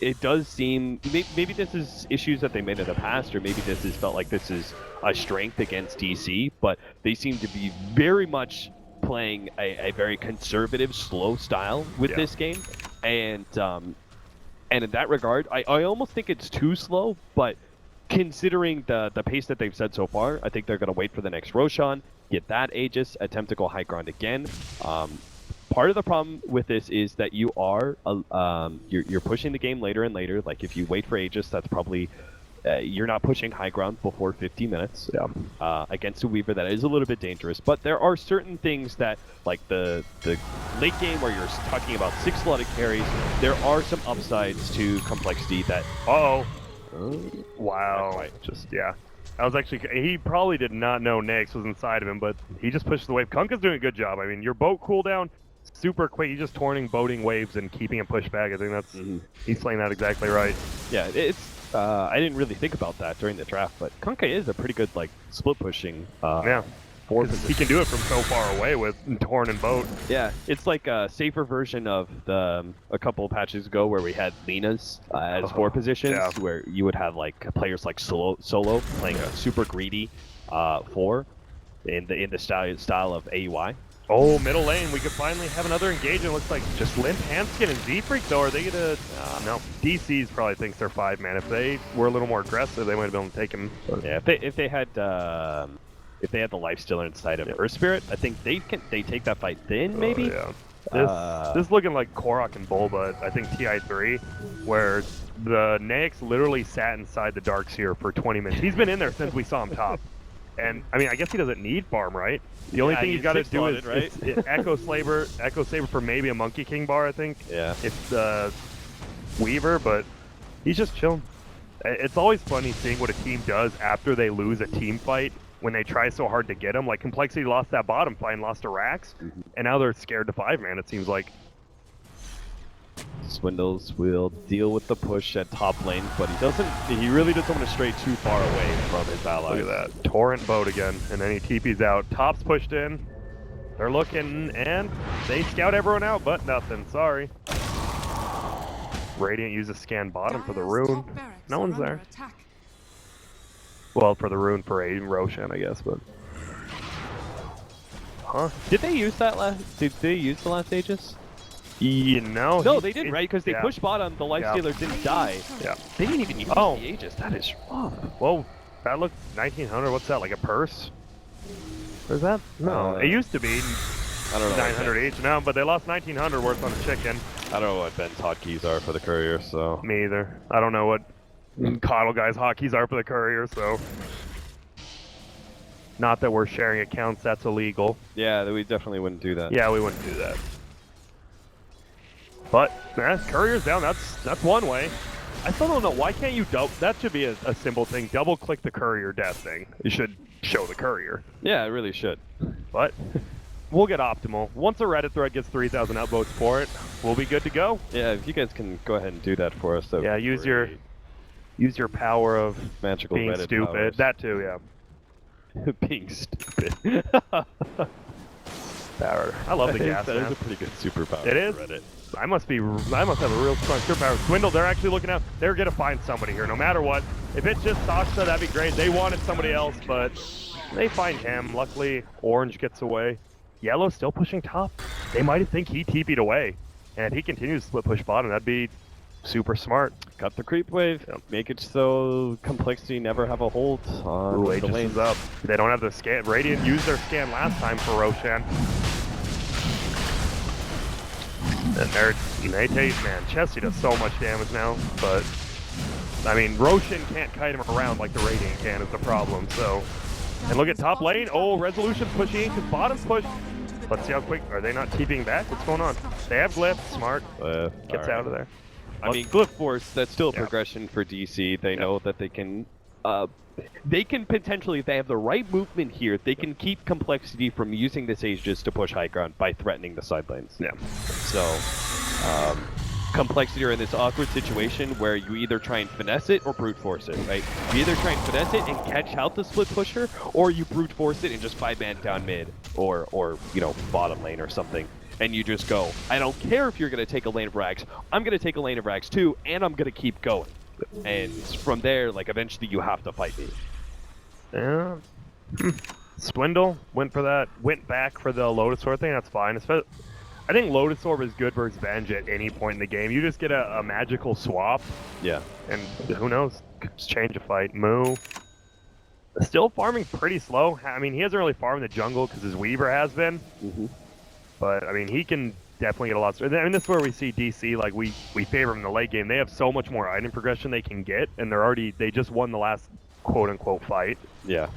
it does seem... Maybe this is issues that they made in the past, or maybe this is felt like this is a strength against DC, but they seem to be very much playing a very conservative, slow style with this game. And in that regard, I almost think it's too slow, but considering the pace that they've set so far, I think they're going to wait for the next Roshan, get that Aegis, attempt to go high ground again. Part of the problem with this is that you are you're pushing the game later and later. Like if you wait for Aegis, that's probably you're not pushing high ground before 50 minutes. Against a Weaver, that is a little bit dangerous. But there are certain things that, like the late game where you're talking about 6 slotted carries, there are some upsides to complexity that... Wow. Just, yeah. I was actually... He probably did not know Nyx was inside of him, but he just pushed the wave. Kunkka's doing a good job. I mean, your boat cooldown, super quick. He's just boating waves and keeping him pushed back. I think that's... He's playing that exactly right. Yeah, it's... I didn't really think about that during the draft, but kunkka is a pretty good, like, split pushing. He can do it from so far away with Torn and Boat. Yeah, it's like a safer version of the a couple of patches ago where we had Lena's as 4 positions, where you would have like players like Solo playing a super greedy 4 in the style of AUI. Oh, middle lane, we could finally have another engagement. Looks like just Limp, Hanskin, and Z-Freak, though. Are they gonna... no. DC's probably thinks they're 5-man. If they were a little more aggressive, they might have been able to take him. Yeah, if they had the life stealer inside of Earth Spirit, I think they take that fight then, maybe? This is looking like Korok and Bulba, I think TI3, where the Nyx literally sat inside the Dark Seer for 20 minutes. He's been in there since we saw him top. And, I mean, I guess he doesn't need farm, right? The only thing he's got to do is Echo Saber for maybe a Monkey King bar, I think. Yeah. It's Weaver, but he's just chilling. It's always funny seeing what a team does after they lose a team fight when they try so hard to get him. Like, Complexity lost that bottom fight and lost to Rax, and now they're scared to 5-man, it seems like. Swindles will deal with the push at top lane, but he really doesn't want to stray too far away from his allies. Look at that. Torrent boat again, and then he TP's out. Top's pushed in. They're looking, and they scout everyone out, but nothing. Sorry. Radiant uses scan bottom for the rune. No one's there. Well, for the rune for Aiden Roshan, I guess, but... Huh? Did they use that last... Did they use the last Aegis? No, they didn't, right? Because they pushed bottom, the Lifestealer didn't die. Yeah. They didn't even use the Aegis. That is rough. Whoa, that looked 1900. What's that, like a purse? Or is that? No, it used to be I don't know 900 each now, but they lost 1900 worth on a chicken. I don't know what Ben's hotkeys are for the courier, so... Me either. I don't know what Coddle Guy's hotkeys are for the courier, so... Not that we're sharing accounts, that's illegal. Yeah, we definitely wouldn't do that. Yeah, we wouldn't do that. But, courier's down, that's one way. I still don't know, why can't you double... That should be a simple thing. Double-click the courier death thing. It should show the courier. Yeah, it really should. But, we'll get optimal. Once a Reddit thread gets 3,000 upvotes for it, we'll be good to go. Yeah, if you guys can go ahead and do that for us, yeah, use your power of magical being Reddit stupid. powers. That too, yeah. Being stupid. Power. I love the gas. That is a pretty good superpower. It is. For Reddit. I must have a real strong superpower. Swindle, they're actually looking out. They're gonna find somebody here, no matter what. If it's just Sasha, that'd be great. They wanted somebody else, but they find him. Luckily, Orange gets away. Yellow still pushing top. They might think he TP'd away, and if he continues to split push bottom, that'd be super smart. Cut the creep wave. Make it so complexity never have a hold on the lane. Is up. They don't have the scan. Radiant used their scan last time for Roshan. And they take, man, Chessie does so much damage now, but I mean, Roshan can't kite him around like the Radiant can is the problem, so. And look at top lane. Oh, Resolution's pushing because bottom's pushed. Let's see how quick. Are they not TPing back? What's going on? They have Glyph. Smart. Gets out of there. I mean, Glyph Force, that's still a progression for DC. They know that they can potentially, if they have the right movement here, they can keep Complexity from using this Aegis to push high ground by threatening the side lanes. Yeah. So, Complexity are in this awkward situation where you either try and finesse it or brute force it, right? You either try and finesse it and catch out the split pusher, or you brute force it and just 5-man down mid, or you know, bottom lane or something. And you just go, I don't care if you're going to take a lane of Rags, I'm going to take a lane of Rags too, and I'm going to keep going. And from there, like, eventually you have to fight me. Yeah. Swindle went back for the Lotus Orb thing, that's fine. I think Lotus Orb is good versus Venge at any point in the game. You just get a magical swap. Yeah. And who knows, could just change a fight. Moo. Still farming pretty slow. I mean, he hasn't really farmed the jungle because his Weaver has been. Mm-hmm. But, I mean, he can definitely get a lot. I mean, this is where we see DC, like, we favor them in the late game. They have so much more item progression they can get, and they just won the last quote-unquote fight. Yeah.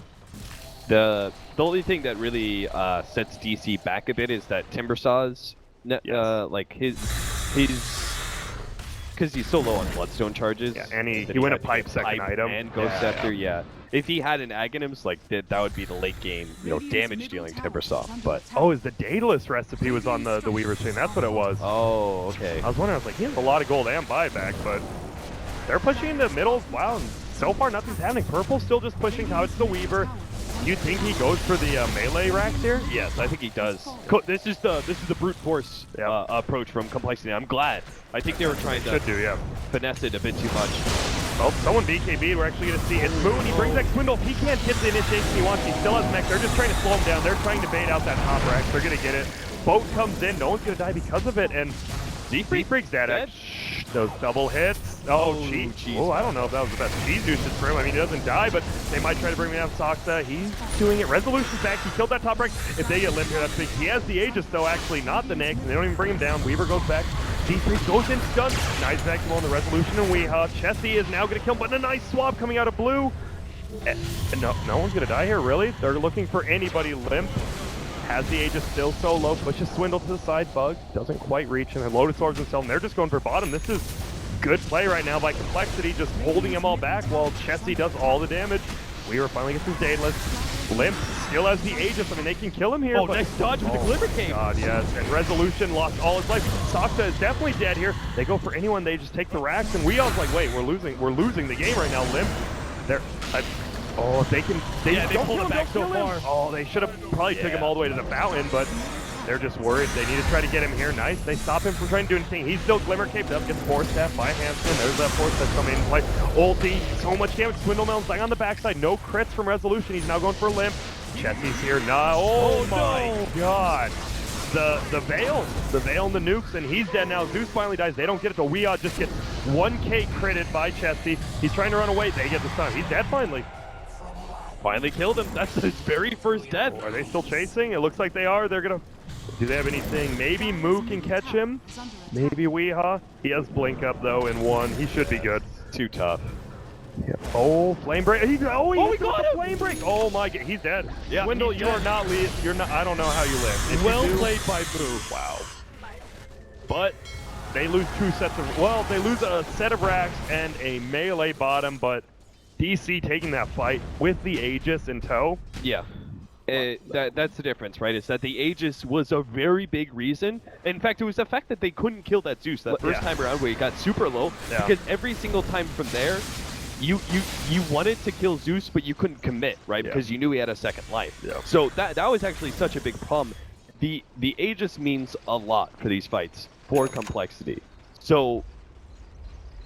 The only thing that really sets DC back a bit is that Timbersaw's, like, his because he's so low on Bloodstone charges. Yeah, and he went a pipe second item. And Ghost Scepter, yeah. If he had an Aghanim's, like, that would be the late game, damage dealing Timbersaw. But oh, is the Daedalus recipe was on the Weaver chain? That's what it was. oh, okay. I was wondering, I was like, he has a lot of gold and buyback, but they're pushing in the middle. Wow, and so far nothing's happening. Purple's still just pushing towards the Weaver. You think he goes for the melee racks here? Yes, I think he does. This is the brute force approach from Complexity. I'm glad. I think they were trying to finesse it a bit too much. Well, someone BKB, we're actually going to see it's Moon. He brings that Swindle. If he can't hit the initiation he wants, he still has mech. They're just trying to slow him down. They're trying to bait out that top rack. They're going to get it. Boat comes in. No one's going to die because of it. And Z-Freak's dead. Those double hits. Oh, jeez. Oh, I don't know if that was the best cheese juices for him. I mean, he doesn't die, but they might try to bring him down. Soxa, he's doing it. Resolution's back. He killed that top rack. If they get limp here, that's big. He has the Aegis, though, actually, not the Nyx, and they don't even bring him down. Weaver goes back. Z-Freak goes in stun. Nice back on the Resolution and Weeha. Chessie is now going to kill him, but a nice swap coming out of blue. And no one's going to die here, really? They're looking for anybody limp. Has the Aegis still so low, pushes Swindle to the side, Bug, doesn't quite reach, and then Lotus Orbs himself, and they're just going for bottom. This is good play right now by Complexity, just holding them all back while Chessie does all the damage. Weaver finally gets his Daedalus. Limp still has the Aegis. I mean, they can kill him here. Oh, nice dodge with the Glimmer Cape. God, yes. And Resolution lost all his life. Soxa is definitely dead here. They go for anyone. They just take the racks, and we all like, wait, we're losing the game right now. Limp, they're. Oh, if they can, they pulled him back so far. Oh, they should have probably took him all the way to the fountain, but they're just worried. They need to try to get him here. Nice. They stop him from trying to do anything. He's still Glimmer Caped up, gets Force Staff by Hanson. There's that Force Staff coming into play. Ulti, so much damage. Swindlemelon's dying on the backside. No crits from Resolution. He's now going for a Limp. Chessie's here. Oh my God. The Veil and the nukes, and he's dead now. Zeus finally dies. They don't get it, but Weeha just gets 1K critted by Chessie. He's trying to run away. They get the stun. He's dead finally. Finally killed him. That's his very first death. Are they still chasing? It looks like they are. They're gonna. Do they have anything? Maybe Moo can catch him. Maybe Weeha. He has Blink up though in one. He should be good. Too tough. Yeah. Oh, Flame Break. He got him. Flame Break. Oh my God, he's dead. Yeah, Swindle, you are not. You're not. I don't know how you live. Well played by Moo. Wow. But they lose two sets of. Well, they lose a set of racks and a melee bottom, but. DC taking that fight with the Aegis in tow. Yeah, that's the difference, right? Is that the Aegis was a very big reason. In fact, it was the fact that they couldn't kill that Zeus that first time around where he got super low. Yeah. Because every single time from there, you wanted to kill Zeus, but you couldn't commit, right? Yeah. Because you knew he had a second life. Yeah. So that was actually such a big problem. The Aegis means a lot for these fights, for Complexity. So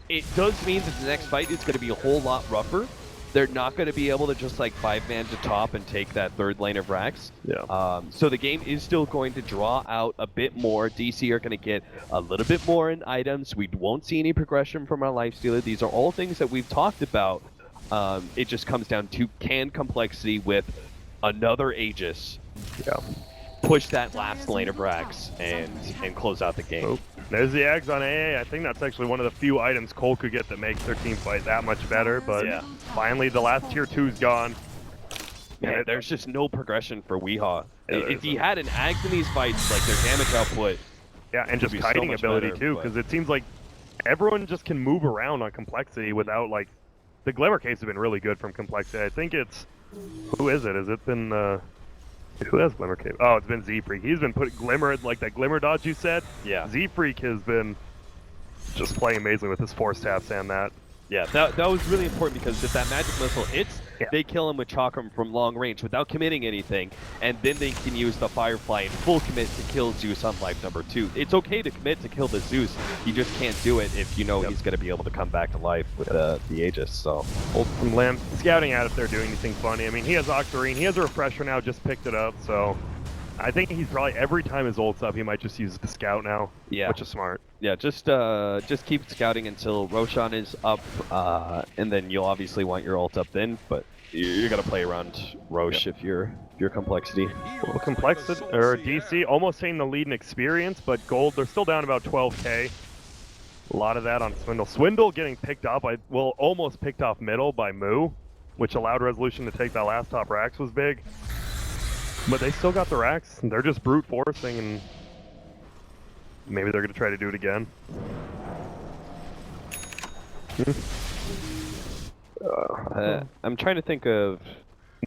it does mean that the next fight is going to be a whole lot rougher. They're not going to be able to just like 5-man to top and take that third lane of racks. Yeah. So the game is still going to draw out a bit more. DC are going to get a little bit more in items. We won't see any progression from our Lifestealer. These are all things that we've talked about. It just comes down to can Complexity with another Aegis push that last lane of racks and close out the game. Oh. There's the Ags on AA. I think that's actually one of the few items coL could get that makes their team fight that much better, but finally the last tier 2's gone. Man, there's just no progression for Weeha. If he had an Ags in these fights, like their damage output. Yeah, and just kiting so ability better, too, because it seems like everyone just can move around on Complexity without like, the Glimmer case has been really good from Complexity. I think it's, who is it? Has it been, who has Glimmer Cape? Oh, it's been Z-Freak. He's been putting Glimmer, like that Glimmer dodge you said. Yeah. Z-Freak has been just playing amazingly with his Force Taps and that. Yeah, that was really important because if that magic missile hits, they kill him with Chakram from long range without committing anything, and then they can use the Firefly and full commit to kill Zeus on life number 2. It's okay to commit to kill the Zeus, you just can't do it if you know he's going to be able to come back to life with the Aegis, so. Ult from Limp, scouting out if they're doing anything funny. I mean, he has Octarine, he has a Refresher now, just picked it up, so. I think he's probably, every time his ult's up, he might just use the scout now, which is smart. Yeah, just keep scouting until Roshan is up, and then you'll obviously want your ult up then, but you're gonna play around Roche if you're complexity. Well, Complexity, or DC, almost taking the lead in experience, but Gold, they're still down about 12k. A lot of that on Swindle. Swindle getting picked off, almost picked off middle by Moo, which allowed Resolution to take that last top racks was big. But they still got the racks, and they're just brute forcing, and maybe they're going to try to do it again. I'm trying to think of...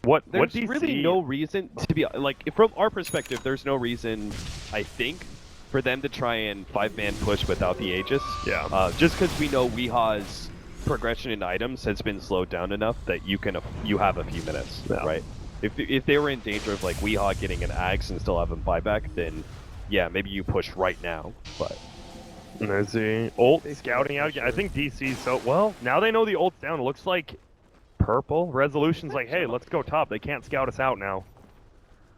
There's There's really no reason to be... Like, from our perspective, there's no reason, I think, for them to try and 5-man push without the Aegis. Yeah. Just because we know Weeha's progression in items has been slowed down enough that you have a few minutes, right? If they were in danger of like Weehaw getting an Axe and still having buyback, then yeah, maybe you push right now. But and there's the ult scouting out again. I think DC. So well, now they know the ult's down. It looks like purple Resolution's like, hey, let's go top. They can't scout us out now.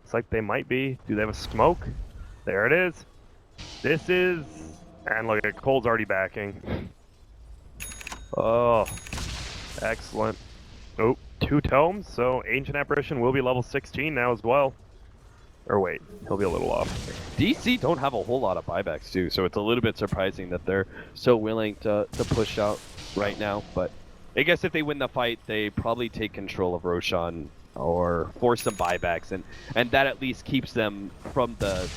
It's like they might be. Do they have a smoke? There it is. This is, and look at coL's already backing. Oh, excellent. Oh, 2 tomes, so Ancient Apparition will be level 16 now as well. Or wait, he'll be a little off. DC don't have a whole lot of buybacks too, so it's a little bit surprising that they're so willing to push out right now. But I guess if they win the fight, they probably take control of Roshan or force some buybacks, and that at least keeps them from the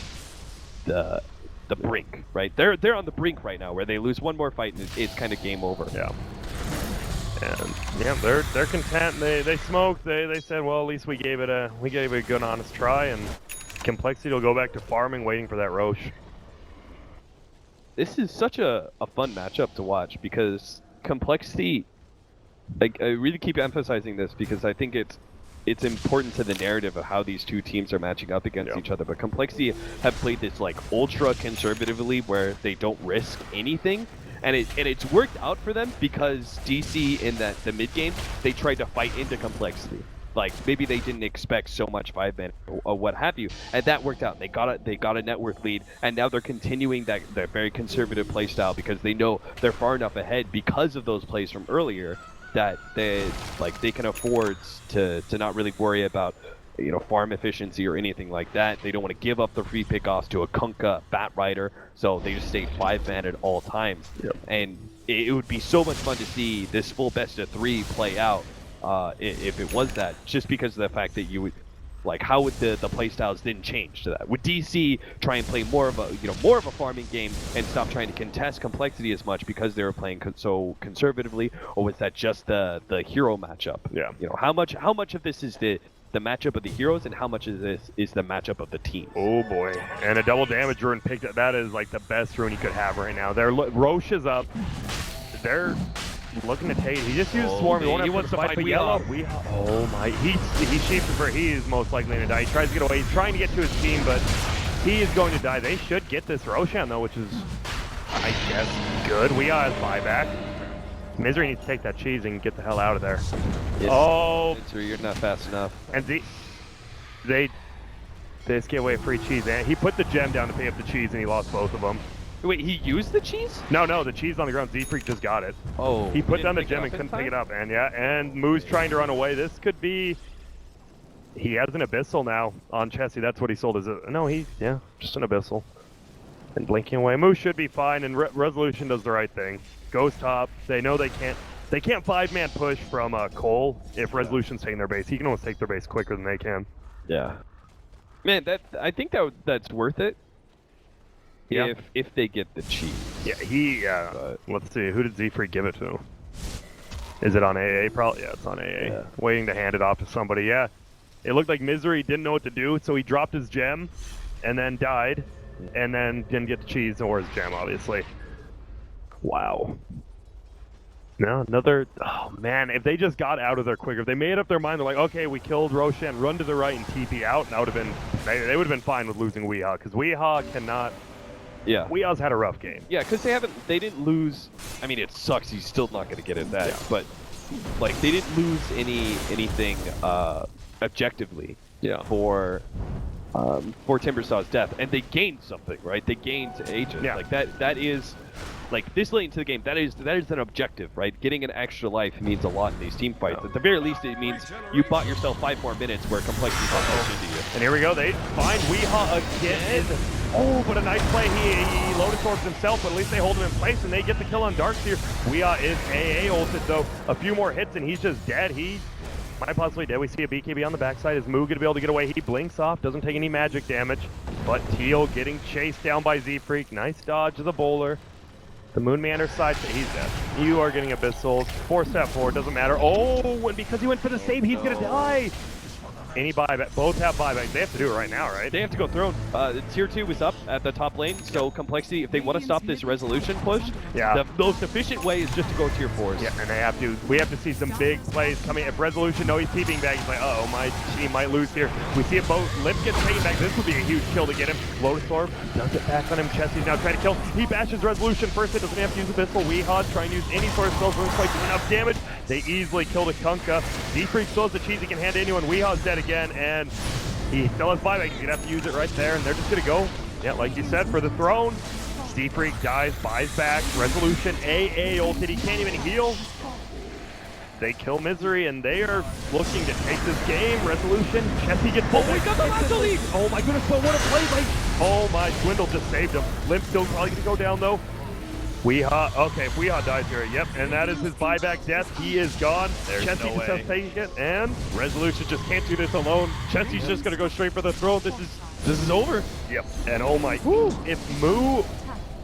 brink, right? They're on the brink right now, where they lose one more fight and it's kind of game over. Yeah. And yeah, they're content. They smoked. They said, well, at least we gave it a good honest try, and Complexity will go back to farming, waiting for that Roche. This is such a fun matchup to watch because Complexity, like, I really keep emphasizing this because I think it's important to the narrative of how these two teams are matching up against each other. But Complexity have played this like ultra conservatively where they don't risk anything. And it's worked out for them because DC in the mid game, they tried to fight into Complexity. Like maybe they didn't expect so much 5-man or what have you, and that worked out. They got a net worth lead, and now they're continuing their very conservative playstyle because they know they're far enough ahead because of those plays from earlier that they can afford to not really worry about farm efficiency or anything like that. They don't want to give up the free pickoffs to a Kunkka Bat Rider, so they just stay 5-man at all times. Yep. And it would be so much fun to see this full best of 3 play out if it was that, just because of the fact that you would, like, how would the playstyles didn't change to that? Would DC try and play more of a farming game and stop trying to contest Complexity as much because they were playing so conservatively, or was that just the hero matchup? Yeah. How much of this is the matchup of the heroes, and how much of this is the matchup of the team? Oh boy, and a double damage rune picked up. That is like the best rune you could have right now. Roche is up. They're looking to take. He just used Swarm. He wants to fight Yellow. Oh my, he's sheeping for. He is most likely to die. He tries to get away. He's trying to get to his team, but he is going to die. They should get this Roshan though, which is, I guess, good. We got his buyback. Misery needs to take that cheese and get the hell out of there. Yes. Oh, Misery, you're not fast enough. and they just gave away free cheese, and he put the gem down to pay up the cheese, and he lost both of them. Wait, he used the cheese? No, the cheese on the ground. Z-Freak just got it. Oh, He put down the didn't gem and pick it couldn't up in pick it time? up, and Moo's trying to run away. This could be. He has an Abyssal now on Chessie. That's what he sold. Just an Abyssal. And blinking away. Moo should be fine, and Resolution does the right thing. Goes top. They know they can't 5-man push from coL if Resolution's taking their base. He can almost take their base quicker than they can. Yeah. Man, I think that's worth it. Yeah. If they get the cheese. Yeah, let's see. Who did Z-Freak give it to? Is it on AA? Probably, yeah, it's on AA. Yeah. Waiting to hand it off to somebody, yeah. It looked like Misery didn't know what to do, so he dropped his gem, and then died, and then didn't get the cheese or his gem, obviously. Wow. No, another... Oh, man, if they just got out of there quicker, if they made up their mind, they're like, okay, we killed Roshan, run to the right and TP out, and that would have been... They would have been fine with losing Weehaw, because Weehaw cannot... Yeah. Weehaw's had a rough game. Yeah, because they didn't lose. I mean, it sucks. He's still not going to get it back. Yeah. But like, they didn't lose anything objectively. Yeah. For Timbersaw's death, and they gained something, right? They gained Aegis. Yeah. Like that is like this late into the game, that is an objective, right? Getting an extra life means a lot in these team fights. At the very least, it means you bought yourself 5 more minutes where complexity's not pushed into you. And here we go. They find Weehaw again. Oh, but a nice play. He loaded towards himself, but at least they hold him in place, and they get the kill on Darkseer. Weehaw is AA ulted, though. A few more hits, and he's just dead. He might possibly dead. We see a BKB on the backside. Is Moo going to be able to get away? He blinks off, doesn't take any magic damage. But Teal getting chased down by Z-Freak. Nice dodge of the bowler. The Moonmander side, he's dead. You are getting abyssal. 4-step forward, doesn't matter. Oh, and because he went for the save, he's going to die. Any buyback, both have buybacks. They have to do it right now, right? They have to go throne. Tier 2 is up at the top lane, so complexity, if they want to stop this resolution push, the most efficient way is just to go tier 4s. Yeah, and they have to. We have to see some big plays coming. If Resolution knows he's TPing back, he's like, uh-oh, my team might lose here. We see it both. Limp gets taken back. This would be a huge kill to get him. Lotus Orb does it back on him. Chesty's now trying to kill. He bashes Resolution first. It doesn't have to use Abyssal. Weehaw trying to use any sort of spells. Looks like enough damage. They easily kill the Kunkka. D-Freak still has the cheese he can hand to anyone. Weehaw's dead again, and he still has buyback. He's gonna have to use it right there, and they're just gonna go, yeah, like you said, for the throne. D-Freak dies, buys back. Resolution AA ulted. He can't even heal. They kill Misery, and they are looking to take this game. Resolution. Chesty gets pulled. Oh, we got the last lead. Oh my goodness, but what a play by... Oh my, Swindle just saved him. Limp still probably gonna go down though. Weehaw, okay, if Weehaw dies here, yep, and that is his buyback death. He is gone. There's Chesty no just has to take it, and Resolution just can't do this alone. Chesty's just gonna go straight for the throne. This is over. Yep, and oh my, if Moo,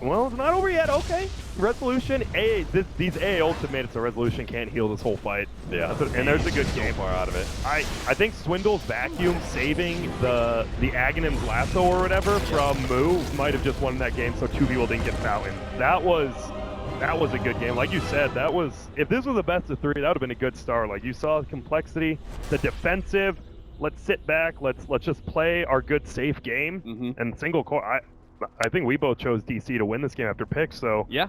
well, it's not over yet, okay. Resolution, these AA ults have made it so Resolution can't heal this whole fight. Yeah, and there's a good game far out of it. I think Swindle's vacuum saving the Aghanim's lasso or whatever from Moo might have just won that game, so 2 people didn't get fountain. That was a good game. Like you said, that was, if this was a best of 3, that would have been a good start. Like you saw the complexity, the defensive, let's sit back, let's just play our good safe game, and single core. I think we both chose DC to win this game after picks, so yeah,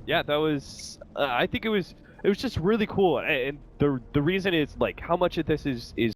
that was. I think it was just really cool, and the reason is like how much of this is